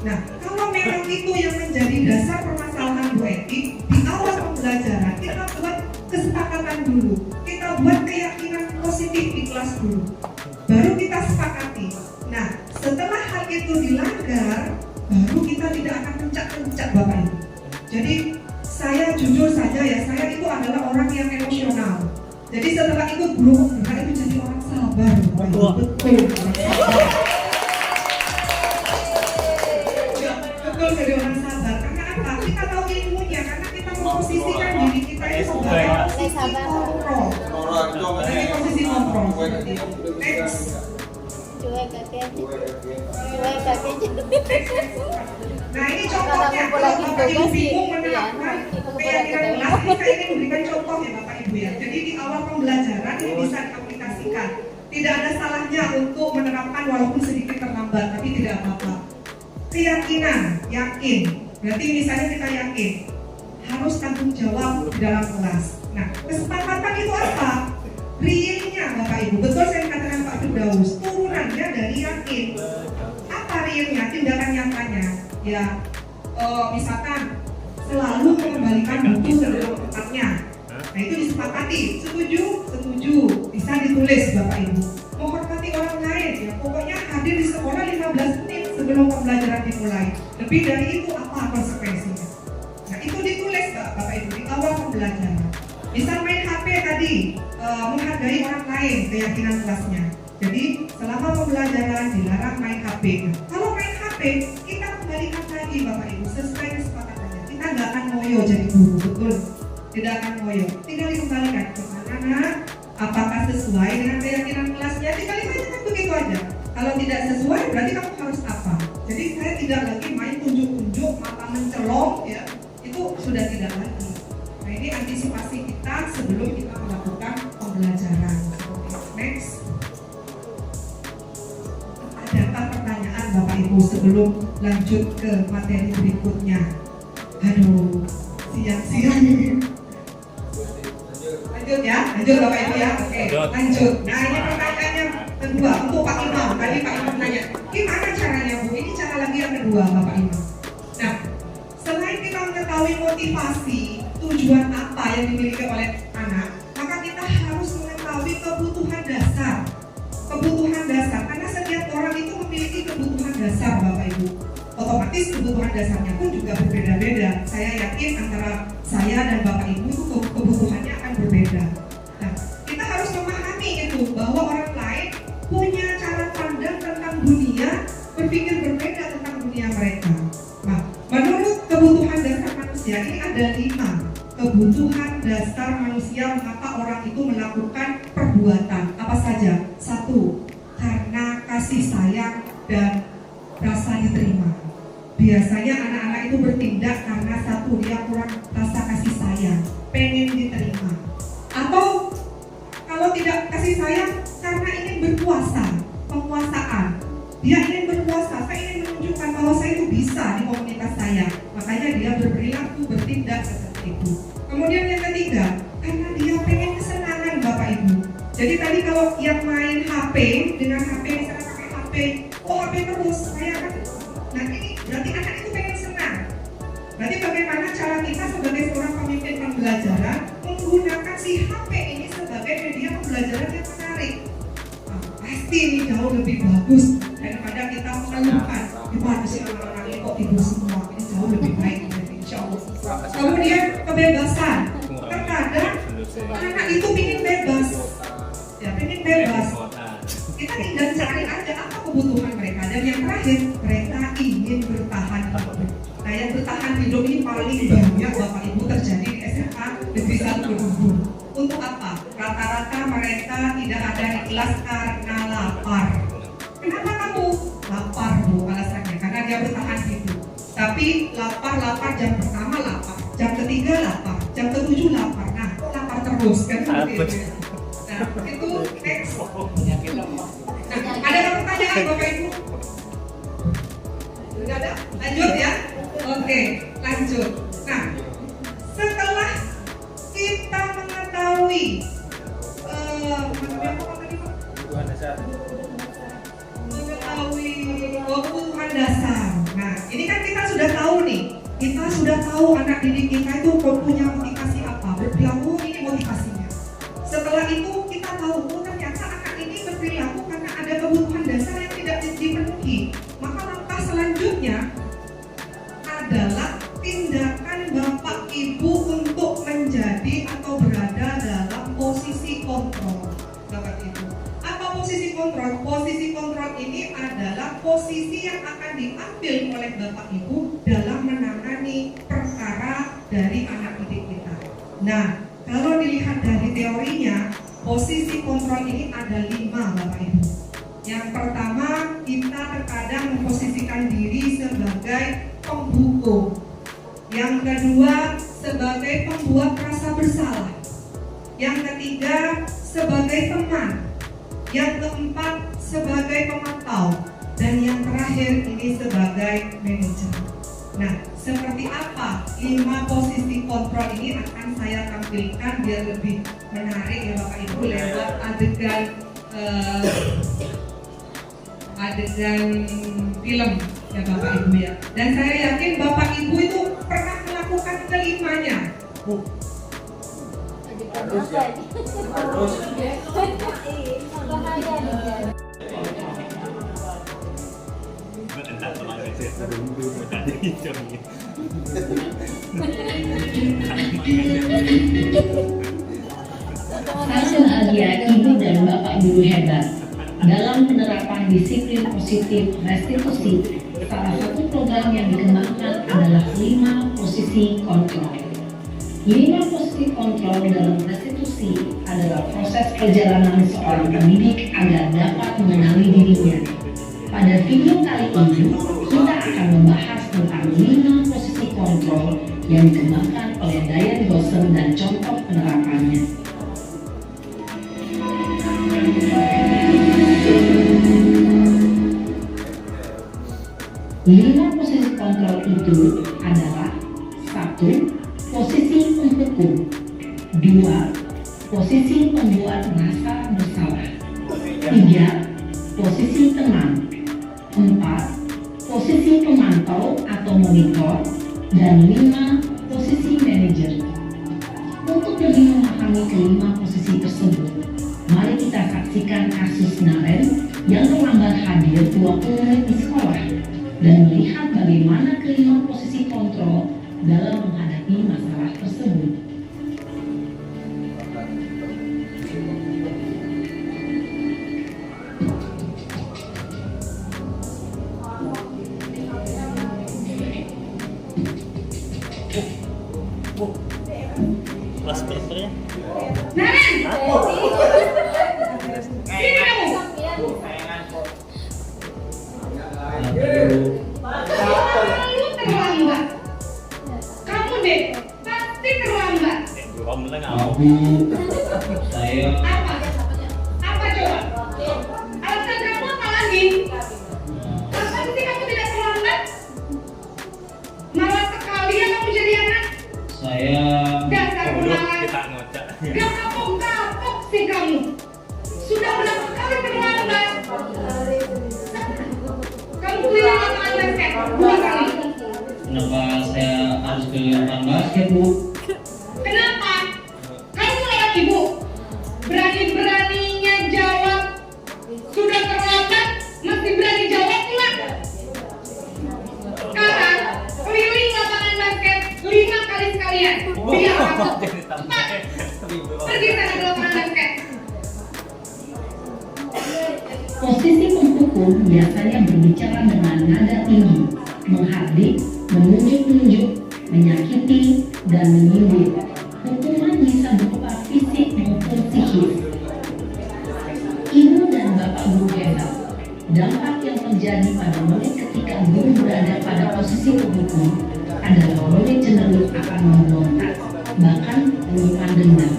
Nah, kalau memang itu yang menjadi dasar permasalahan Bu Eti, di awal pembelajaran kita buat kesepakatan dulu. Kita buat keyakinan positif di kelas dulu. Baru kita sepakati. Nah, setelah hal itu dilanggar, baru kita tidak akan pencak-pencak Bapak Ibu. Jadi saya jujur saja ya, saya itu adalah orang yang emosional. Jadi setelah ikut guru saya itu jadi orang sabar. Betul. Betul jadi orang sabar. Karena apa? Kita tahu ilmunya, karena kita memposisikan diri kita itu sebagai posisi kontrol. Sebagai posisi kontrol. Next. Nah ini contohnya, kalau Bapak Ibu bingung menerapkan keyakinan kelas, kita ingin memberikan contoh ya Bapak Ibu ya. Jadi di awal pembelajaran ini bisa diaplikasikan. Tidak ada salahnya untuk menerapkan walaupun sedikit terlambat, tapi tidak apa-apa. Keyakinan, yakin. Berarti misalnya kita yakin harus tanggung jawab di dalam kelas. Nah kesepakatan itu apa? Realnya Bapak Ibu, betul saya katakan Pak Firdaus, turunannya dari yakin. Apa realnya? Tindakan nyatanya. Ya, misalkan selalu mengembalikan buku sebelum tempatnya. Nah itu disepakati, setuju, bisa ditulis Bapak Ibu. Menghormati orang lain, ya pokoknya hadir di sekolah 15 menit sebelum pembelajaran dimulai. Lebih dari itu apa konsekuensinya? Nah itu ditulis Bapak Ibu di awal pembelajaran. Bisa main HP tadi, menghargai orang lain, keyakinan kelasnya. Jadi selama pembelajaran dilarang main HP. Nah, kalau main HP, kita kembalikan lagi Bapak Ibu sesuai kesepakatannya. Kita nggak akan ngoyo jadi guru, betul? Tidak akan ngoyo. Tinggal dikembalikan ke mana, apakah sesuai dengan keyakinan kelasnya? Tinggal dikembalikan begitu aja. Kalau tidak sesuai, berarti kamu harus apa? Jadi saya tidak lagi main tunjuk-tunjuk, mata mencelong, ya itu sudah tidak lagi. Nah ini antisipasi kita sebelum kita melakukan pembelajaran. Next. Adakah pertanyaan Bapak Ibu sebelum lanjut ke materi berikutnya? Aduh, siang-siang ini. Lanjut ya, lanjut Bapak Ibu ya. Oke, lanjut. Nah ini pertanyaannya kedua untuk Pak Imam. Tadi Pak Imam nanya, gimana caranya Bu? Ini cara lagi yang kedua Bapak Imam. Nah, selain kita mengetahui motivasi, tujuan apa yang dimiliki oleh anak, maka kita harus mengetahui kebutuhan dasar. Kebutuhan dasar, karena setiap orang itu memiliki kebutuhan dasar Bapak Ibu. Otomatis kebutuhan dasarnya pun juga berbeda-beda. Saya yakin antara saya dan Bapak Ibu itu kebutuhannya akan berbeda. Nah, kita harus memahami itu bahwa orang lain punya cara pandang tentang dunia, berpikir berbeda tentang dunia mereka. Nah, menurut kebutuhan dasar manusia ini ada 5 kebutuhan dasar manusia mengapa orang itu melakukan perbuatan apa saja. 1, karena kasih sayang dan rasa diterima. Biasanya anak-anak itu bertindak karena 1, dia kurang rasa kasih sayang, pengen diterima. Atau kalau tidak kasih sayang karena ingin berkuasa, penguasaan. Dia ingin berkuasa, saya ingin menunjukkan bahwa saya itu bisa di komunitas saya. Makanya dia berperilaku, bertindak seperti itu. Kemudian yang ketiga, Jadi tadi kalau yang main HP dengan HP misalnya pakai HP, HP terus saya kan, nah ini berarti anak itu pengen senang. Berarti bagaimana cara kita sebagai seorang pemimpin pembelajaran menggunakan si HP ini sebagai media pembelajaran yang menarik. Nah, pasti ini jauh lebih bagus daripada kita mengeluhkan gimana sih orang-orang ini kok tidur semua. Ini jauh lebih baik insya Allah. Kemudian kebebasan. Terkadang anak itu ingin bebas, ya ingin bebas. Kita tinggal cari aja apa kebutuhan mereka. Dan yang terakhir, mereka ingin bertahan hidup. Nah, yang bertahan hidup ini paling banyak Bapak Ibu terjadi di SMA Negeri 1 Kedunggung. Untuk apa? Rata-rata mereka tidak ada di kelas karena lapar. Kenapa kamu? Lapar Bu alasannya, karena dia bertahan hidup. Tapi lapar jam pertama lapar, jam ketiga lapar, jam ketujuh lapar. Nah, kok lapar terus kan? Nah, itu next. Nah, ada pertanyaan Bapak Ibu? Sudah ada? Lanjut ya? Oke, lanjut. Nah, setelah kita mengetahui kebutuhan dasar. Nah, ini kan kita sudah tahu nih. Kita sudah tahu anak didik kita itu punya motivasi apa. Berperilaku ini motivasinya. Setelah itu kita tahu ternyata anak ini berperilaku karena ada kebutuhan dasar yang tidak dipenuhi. Maka langkah selanjutnya adalah tindakan Bapak Ibu untuk menjadi atau berada dalam posisi kontrol. Bapak Ibu, apa posisi kontrol? Posisi kontrol ini adalah posisi yang akan diambil oleh Bapak Ibu dalam menangani perkara dari anak didik kita. Nah, kalau dilihat dari teorinya, posisi kontrol ini ada 5 Bapak Ibu. Yang pertama, kita terkadang memposisikan diri sebagai penghukum. Yang kedua, sebagai pembuat rasa bersalah. Yang ketiga, sebagai teman. Yang keempat, sebagai pemantau. Dan yang terakhir ini sebagai manajer. Nah, seperti apa 5 posisi kontrol ini akan saya tampilkan biar lebih menarik ya Bapak Ibu lewat adegan film ya Bapak Ibu ya. Dan saya yakin Bapak Ibu itu pernah melakukan kelimanya. Harus ya. Harus. Saya Adia, Ibu dan Bapak Guru hebat. Dalam penerapan disiplin positif restitusi, salah satu program yang dikembangkan adalah 5 posisi kontrol. 5 posisi kontrol dalam restitusi adalah proses perjalanan seorang pendidik agar dapat mengenali dirinya. Pada video kali ini, kita akan membahas tentang 5 posisi kontrol yang dikembangkan oleh Diane Gosser dan contoh penerapannya. Lima posisi kontrol itu adalah 1. Posisi penghukum. 2. Posisi pembuat rasa bersalah. 3. Posisi teman. 4. Posisi pemantau atau monitor. Dan 5. Posisi manajer. Untuk lebih memahami kelima posisi tersebut, mari kita saksikan kasus Naren yang terlambat hadir 20 menit di sekolah dan melihat bagaimana kelima posisi kontrol dalam menghadapi masalah tersebut. Kelas papernya. Naren! Sini kamu! Kamu terlambat. Kamu deh, pasti terlambat. Saya Apa? Apa coba? Alasan kamu apa lagi? Apa sih kamu tidak terlambat? Malah sekalian kamu jadi anak. saya Dasar Kita malah. ngocak. Gak kapok-kapok sih kamu. harus kelihatan basket, Bu. Kenapa? Kamu lewat ibu. Berani-beraninya jawab. Sudah terlambat, masih berani jawab pula. Sekarang, keliling lapangan basket 5 kali sekalian. Biar aku cepat pergi sana ke lapangan basket. Posisi penghukum biasanya berbicara dengan nada tinggi, menghardik, menunjuk-nunjuk, menyakiti, dan menyindir. Hukuman bisa berupa fisik maupun psikis. Ibu dan bapak guru hebat. Dampak yang terjadi pada murid ketika guru berada pada posisi penghukum adalah murid cenderung akan memberontak, bahkan menyimpan dendam.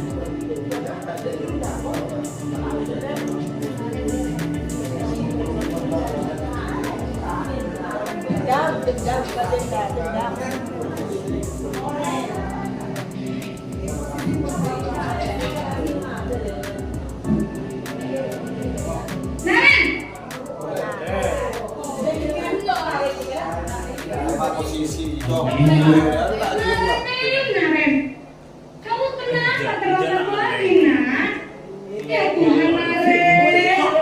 Dendam, dendam. Naren, kamu kenapa terlambat lagi, Nak? Ya Tuhan, Naren.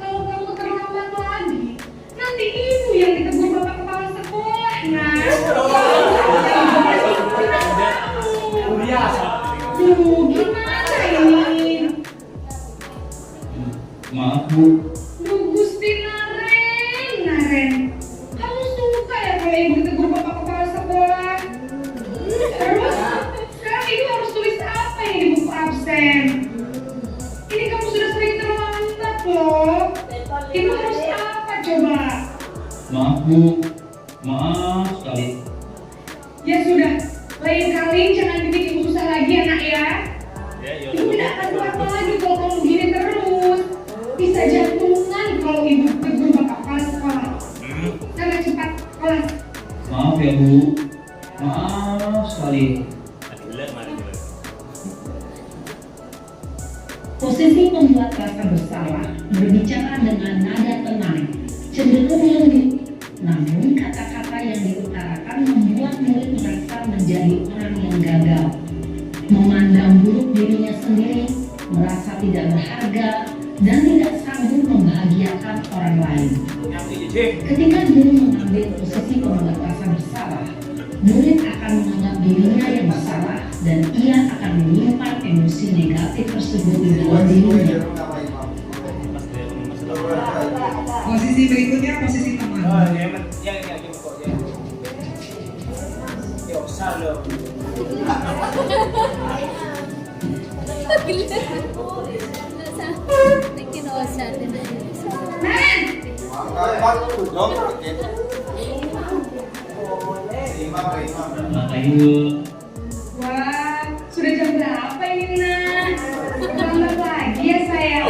Kalau kamu terlambat lagi, nanti ibu yang ditegur bapak kepala sekolah, Nak. Duh, gimana ini? Maaf, Bu. Duh, Gusti Naren. Kamu suka ya kalau ibu ditegur bapak kepala sekolah? Terus, sekarang ibu harus tulis apa ini di buku absen? Ini kamu sudah sering terlambat loh. Ibu harus apa coba? Maaf, Bu. Maaf sekali. Ya sudah, lain kali jangan bikin ibu susah lagi ya, Nak ya. Ibu tidak akan kuat lagi kalau kamu begini terus. Bisa jantungan kalau ibu tegur bapak kepala sekolah. Sana cepat kelas. Maaf ya, Bu. Maaf sekali. Posisi membuat rasa bersalah, berbicara dengan nada tenang, cenderung lembut. Namun kata-kata yang diutarakan membuat murid merasa menjadi orang yang gagal, memandang buruk dirinya sendiri, merasa tidak berharga, dan tidak sanggup membahagiakan orang lain. Ketika guru mengambil posisi membuat rasa bersalah, murid akan menganggap dirinya yang bersalah dan ia akan menyimpan emosi negatif tersebut di dalam dirinya. Posisi berikutnya posisi teman. Selamat Ibu. Wah, sudah jam berapa ini, Nak? Terlambat lagi ya sayang.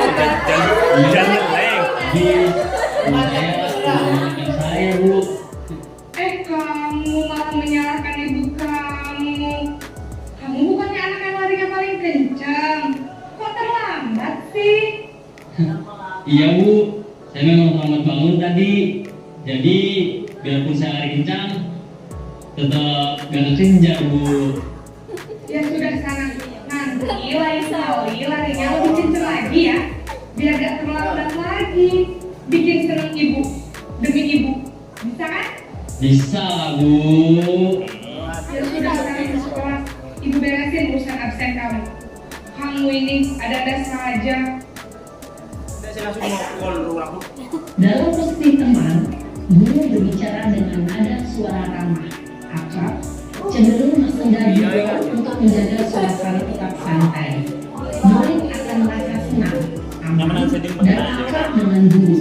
Jangan leng. Saya, Bu. Kamu malah menyalahkan ibu kamu. Kamu bukannya anak yang larinya paling kencang. Kok terlambat sih? Iya, Bu. Saya memang terlambat bangun tadi. Jadi, biarpun saya lari kencang, tetap gak kesenja, Bu. Ya sudah sana. Nanti lain kali larinya lebih kencang lagi ya. Biar gak terlambat lagi. Bikin seneng ibu. Demi ibu. Bisa kan? Bisa, Bu. Ya sudah sekarang ke sekolah. Ibu beresin urusan absen kamu. Kamu ini ada-ada saja. Dalam posisi teman, guru berbicara dengan nada suara ramah, akrab, cenderung bersenda guru untuk menjaga suasana tetap santai. Murid akan merasa senang, aman, dan akrab dengan guru.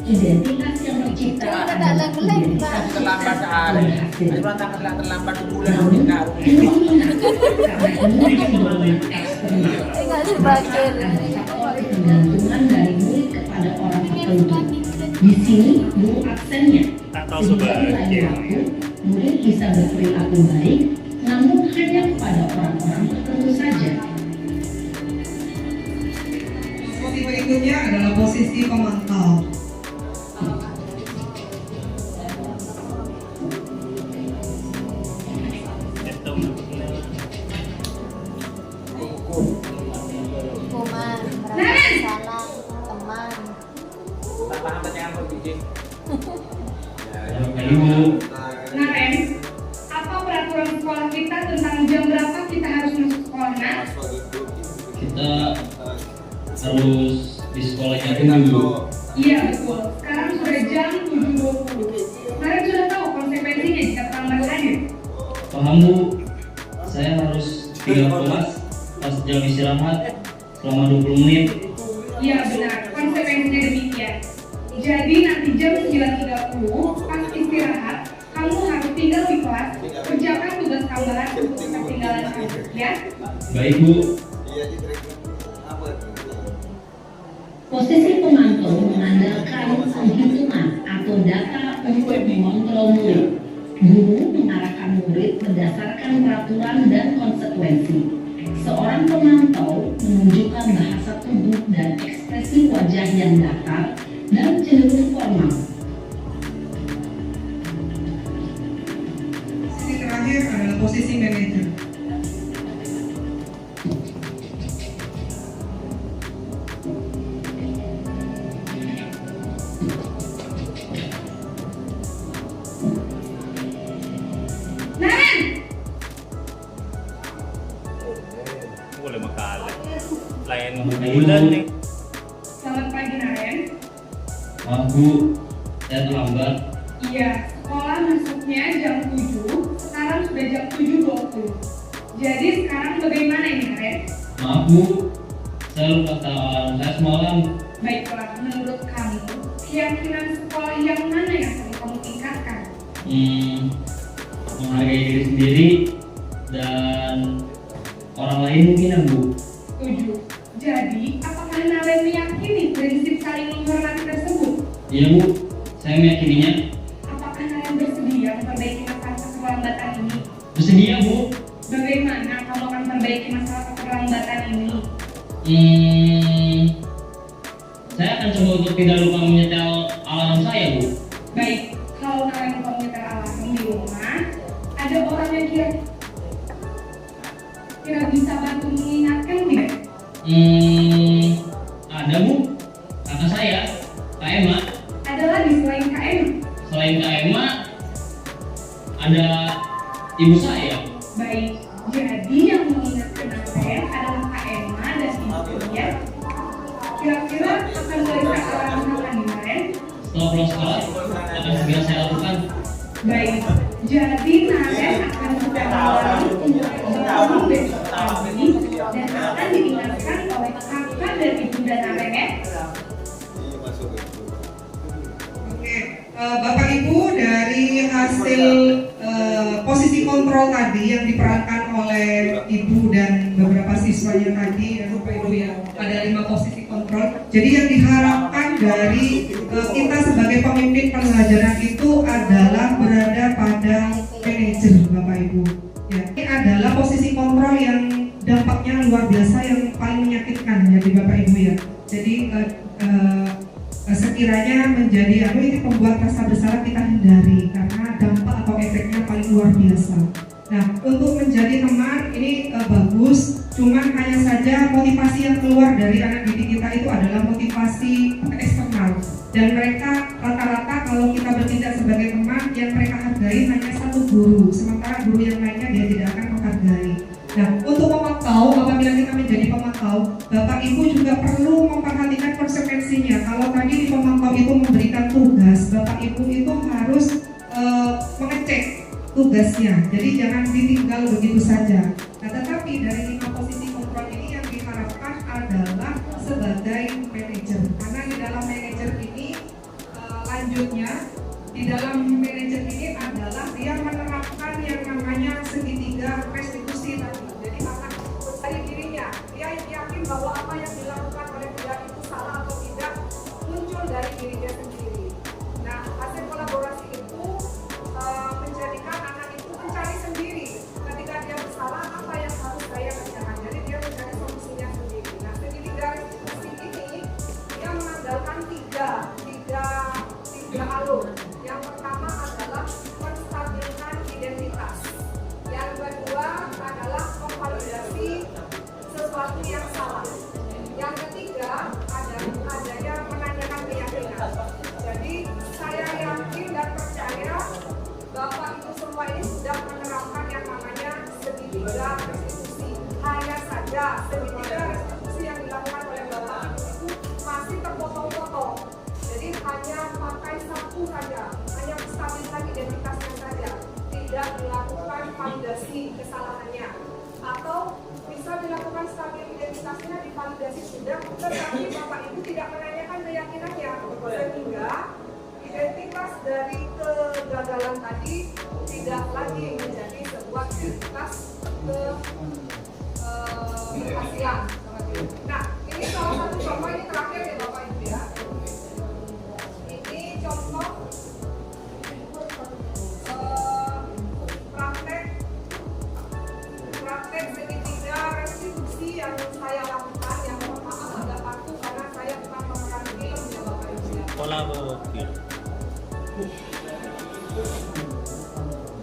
Identitas yang tercipta adalah identitas Terlambat sehari. Terlambat sebulan. namun keinginan karena ingin hubungan eksternal. Ada faktor ketergantungan dari murid kepada orang tertentu. Di sini guru aksennya. Sehingga di lain waktu, murid bisa berperilaku baik, namun hanya kepada orang-orang tertentu saja. Posisi berikutnya adalah posisi pemantau. Hukuman, merasa salah, teman. Tak paham tanya apa bikin. Ibu, Nah, Ren, apa peraturan sekolah kita tentang jam berapa kita harus masuk sekolah, Nak? kita harus di sekolahnya dulu. Iya, betul. Sekarang sudah jam 7.20. Kalian sudah tahu konsekuensinya jika terlambat hadir? Paham Bu, saya harus tinggal kelas pas jam istirahat selama 20 menit. Iya, benar. Konsekuensinya demikian. Jadi nanti jam 9.30 pas istirahat, kamu harus tinggal di kelas, kerjakan tugas tambahan untuk ketinggalan kamu, ya? Baik Bu. Posisi pemantau mengandalkan penghitungan atau data untuk mengontrol murid. Guru mengarahkan murid berdasarkan peraturan dan konsekuensi. Seorang pemantau menunjukkan bahasa tubuh dan ekspresi wajah yang datar dan cenderung formal. Posisi terakhir adalah posisi manajer. Naren! Boleh makan. Lain bulan nih. Selamat pagi, Naren. Maaf Bu, saya terlambat. Iya, sekolah masuknya jam 7, sekarang sudah jam 7.20. Jadi sekarang bagaimana ini, Naren? Maaf Bu, saya lupa alarm saya semalam. Baiklah, menurut kamu, keyakinan sekolah yang mana yang perlu kamu tingkatkan? Menghargai diri sendiri dan orang lain mungkin ya Bu. Setuju. Jadi, apakah Naren meyakini prinsip saling menghormati tersebut? Iya Bu, saya meyakininya. Apakah Naren bersedia memperbaiki masalah keterlambatan ini? Bersedia Bu. Bagaimana kamu akan memperbaiki masalah keterlambatan ini? Saya akan coba untuk tidak lupa menyetel alarm saya Bu. Baik, kalau Naren lupa menyetel alarm di rumah, ada orang yang kira bisa bantu mengingatkan tidak? Ada Bu, kakak saya, Kak Emma. Ada lagi selain Kak Emma? Selain Kak Emma, ada ibu saya. Baik, jadi yang mengingatkan Naren adalah Kak Emma dan ibunya. Kira-kira akan berikan alarm kapan nih, Naren? Setelah pulang sekolah, akan segera saya lakukan. Baik, jadi Naren akan buka alarm untuk bangun besok pagi dan akan diingatkan oleh kakak dan ibu dan Naren ya. Oke, Bapak Ibu, dari hasil posisi kontrol tadi yang diperankan oleh Ibu dan beberapa siswanya tadi, ya Bapak Ibu ya, ada 5 posisi kontrol. Jadi yang diharapkan dari kita sebagai pemimpin pembelajaran itu adalah berada pada manajer, Bapak Ibu. Ya, ini adalah posisi kontrol yang dampaknya luar biasa, yang paling menyakitkan ya di Bapak Ibu ya. Jadi sekiranya menjadi ini pembuat rasa bersalah kita hindari, karena dampak atau efeknya paling luar biasa. Nah, untuk menjadi teman ini bagus, cuman hanya saja motivasi yang keluar dari anak didik kita itu adalah motivasi eksternal, dan mereka rata-rata kalau kita bertindak sebagai teman, yang mereka hargai hanya satu guru, sementara guru yang lainnya dia tidak akan menghargai. Nah, untuk memantau, apabila kita menjadi pemantau, Bapak Ibu juga perlu memperhatikan konsekuensinya. Kalau tadi di pemantau itu memberikan tugas, Bapak Ibu itu harus mengecek tugasnya. Jadi jangan ditinggal begitu saja. Nah, tetapi dari 5 posisi kontrol ini yang diharapkan adalah sebagai manajer. Karena di dalam manajer ini lanjutnya, di dalam manajer ini adalah dia menerapkan yang namanya segitiga restitusi tadi. Jadi akan dari dirinya, dia yakin bahwa apa yang dilakukan oleh dia itu salah atau tidak muncul dari dirinya sendiri. Nah, hasil kolaborasi itu menjadikan anak itu mencari sendiri ketika dia bersalah apa yang harus saya kerjakan. Jadi dia mencari solusinya sendiri. Nah, segitiga restitusi ini dia mengandalkan tiga alur. Yang pertama adalah menstabilkan identitas. Yang kedua dan restitusi. Hanya saja segitiga restitusi yang dilakukan oleh Bapak itu masih terpotong-potong. Jadi hanya pakai satu saja, hanya menstabilkan identitasnya saja, tidak dilakukan validasi kesalahannya. Atau bisa dilakukan stabil identitasnya, divalidasi sudah, tetapi Bapak Ibu tidak menanyakan keyakinannya, sehingga identitas dari kegagalan tadi tidak lagi menjadi sebuah identitas keberhasilan. Nah, ini salah satu contoh, ini terakhir ya Bapak Ibu ya. Ini contoh praktek segitiga restitusi yang saya lakukan, yang mohon maaf agak kaku karena saya bukan pemeran film ya Bapak Ibu ya.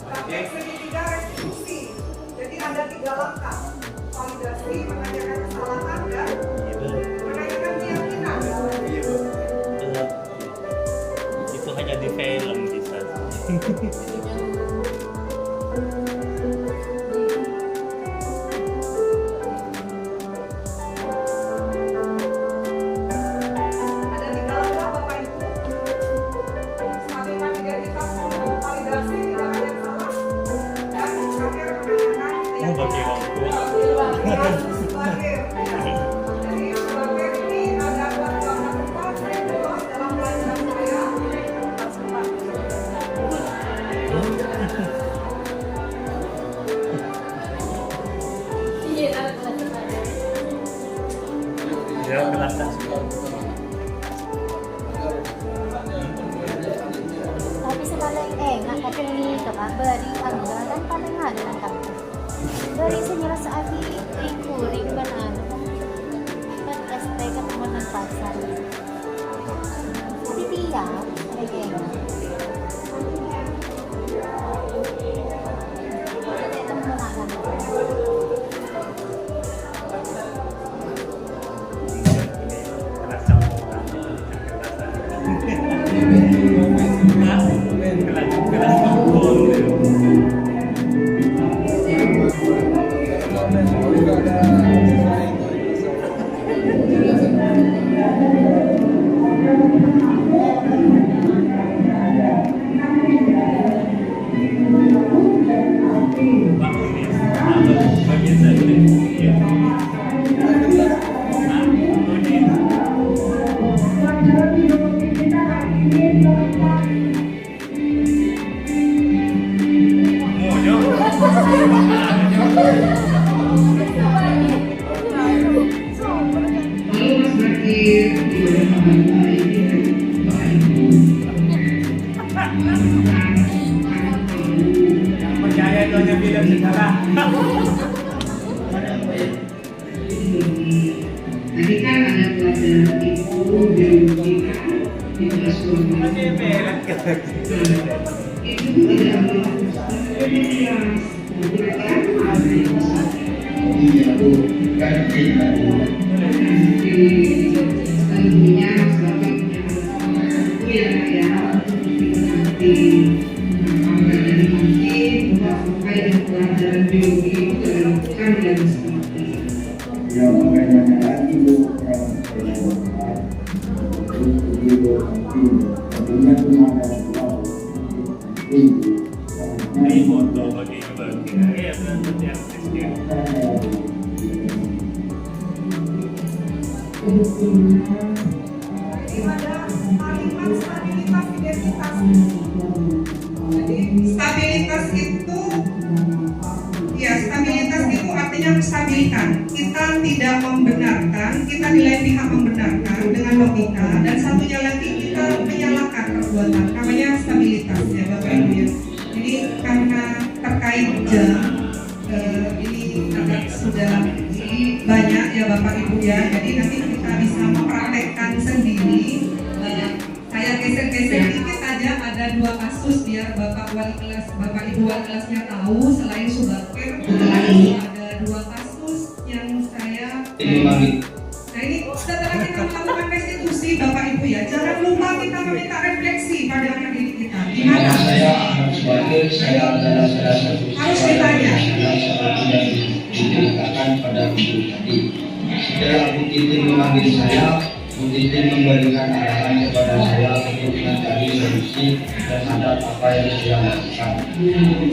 Praktek segitiga restitusi. Jadi ada 3 langkah: validasi, menanyakan kesalahan, dan menanyakan keyakinan. Itu hanya di film bisa. Tapi sebenarnya tapi ini itu kan beri anggaran dan paling ada kan beri senyara saat ring banan kan ST ketemu dengan pasar jadi dia kayaknya Percaya itu hanya film sejarah. Tadi kan ada pelajaran itu biologi di kelas 12. Itu tidak Ini foto bagi ya berarti yang kecil. Stabilitas itu, ya stabilitas itu artinya kestabilitan. Kita tidak membenarkan, kita di lain pihak membenarkan dengan logika, dan satunya lagi kita menyalahkan perbuatan. Namanya stabilitas ya Bapak Ibu ya. Jadi karena terkait jam, ini agak sudah banyak ya Bapak Ibu ya. Jadi nanti kita bisa mempraktekkan sendiri. Saya geser-geser dikit aja, ada 2 kasus biar Bapak Ibu wali kelasnya tahu. Selain Subakir, ada 2 kasus yang saya. Nah ini setelah kita melakukan restitusi Bapak Ibu ya, jangan lupa kita meminta refleksi pada anak didik kita. Gimana? Harus ditanya. Titin memanggil saya, Bu Titin memberikan arahan kepada saya untuk mencari solusi dan adab apa yang saya lakukan.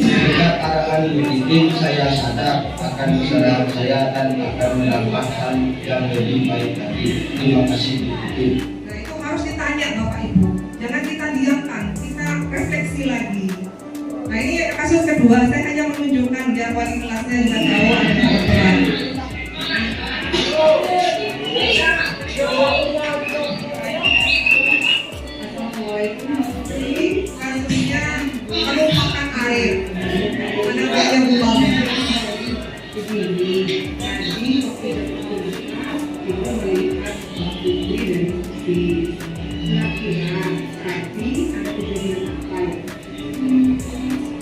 Sejak arahan Bu Titin, saya sadar akan kesalahan saya dan akan melakukan yang lebih baik lagi. Terima kasih Bu Titin. Nah itu harus ditanya Bapak Ibu, jangan kita diamkan, kita refleksi lagi. Nah ini kasus kedua, saya hanya menunjukkan biar wali kelasnya juga tahu ada kebetulan. Kasusnya menumpahkan air, mana banyak buang.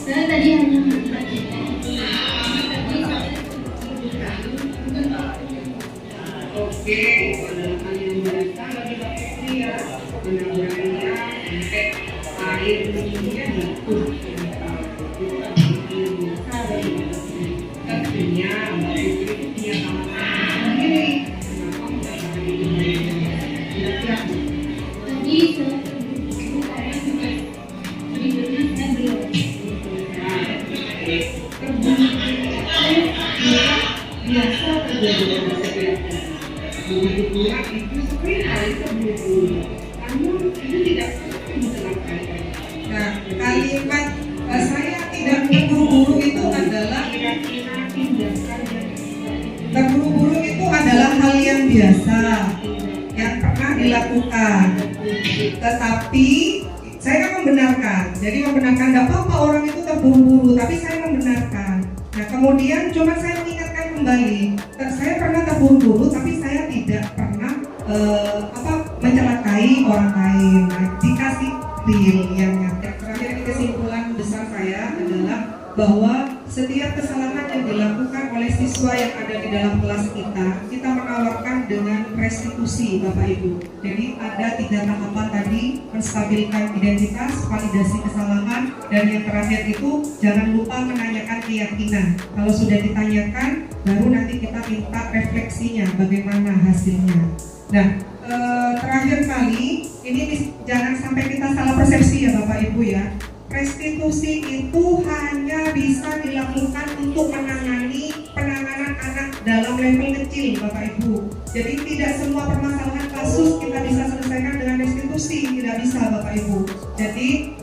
Saya tadi hanya Oke, adalah hal yang biasa bagi Bapak Ibu ya, menabraknya sampai air minumnya jatuh. Tentunya Bapak Ibu itu punya kamar sendiri. Kenapa enggak pakai itu? tadi Biasa terjadi dalam setiap begitu pula itu sering kali terburu-buru, namun itu tidak pernah dilakukan. Nah, kalimat saya tidak terburu-buru itu adalah terburu-buru itu adalah hal yang biasa yang pernah dilakukan. Tetapi saya kan membenarkan, jadi membenarkan tidak apa-apa orang itu terburu-buru, tapi saya membenarkan. Nah kemudian cuma saya mengingatkan kembali, saya pernah terburu-buru, tapi saya tidak pernah mencelakai orang lain. Nah, dikasih deal yang terakhir kesimpulan besar saya adalah bahwa setiap kesalahan yang dilakukan oleh siswa yang ada di dalam kelas kita menawarkan dengan restitusi Bapak Ibu. Jadi ada 3 tahapan tadi, menstabilkan identitas, validasi kesalahan, dan yang terakhir itu jangan lupa menanyakan keyakinan. Kalau sudah ditanyakan, baru nanti kita minta refleksinya, bagaimana hasilnya. Nah, terakhir kali, ini jangan sampai kita salah persepsi ya Bapak Ibu ya. Restitusi itu hanya bisa dilakukan untuk menangani penanganan anak dalam level kecil Bapak Ibu. Jadi tidak semua permasalahan kasus kita bisa selesaikan dengan restitusi, tidak bisa Bapak Ibu. Jadi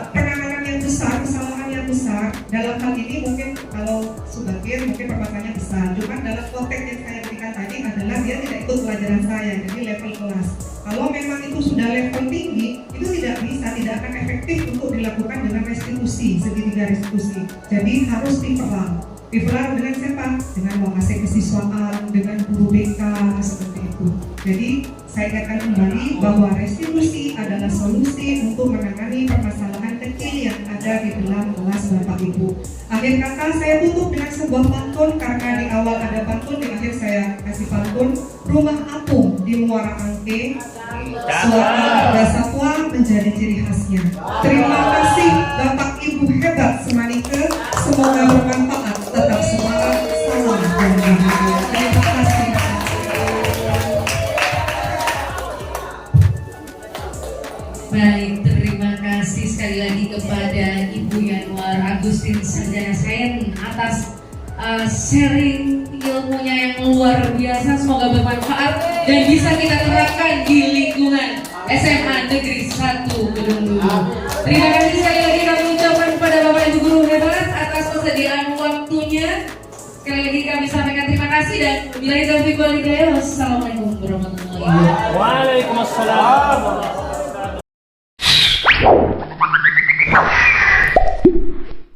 penanganan yang besar, kesalahan yang besar dalam hal ini mungkin kalau sebagian mungkin permasalahannya besar. Cuma dalam konteks yang saya berikan tadi adalah dia tidak ikut pelajaran saya, jadi level kelas. Kalau memang itu sudah level tinggi, itu tidak bisa, tidak akan efektif untuk dilakukan dengan restitusi, segitiga restitusi. Jadi harus diferal. Diferal dengan siapa? Dengan wakasek kesiswaan, dengan guru BK, seperti itu. Jadi saya ingatkan kembali bahwa restitusi adalah solusi untuk menangani permasalahan kecil yang ada di dalam kelas Bapak Ibu. Akhir kata saya tutup dengan sebuah pantun, karena di awal ada pantun, di akhir saya kasih pantun. Rumah apung di Muara Angke, suara Dasatwa menjadi ciri khasnya. Terima kasih Bapak Ibu hebat Semanike, semoga bermanfaat. Tetap semangat, salam dan bahagia. Terima kasih. Baik, terima kasih sekali lagi kepada Ibu Yanwar Agustin Sarjana Sains atas sharing ilmunya yang luar biasa. Semoga bermanfaat dan bisa kita terapkan di lingkungan SMA Negeri 1 Kedung. Terima kasih sekali lagi kami ucapkan kepada Bapak Ibu guru hebat atas kesediaan waktunya. Sekali lagi kami sampaikan terima kasih dan billahi taufiq wal hidayah. Wassalamualaikum warahmatullahi wabarakatuh. Waalaikumsalam.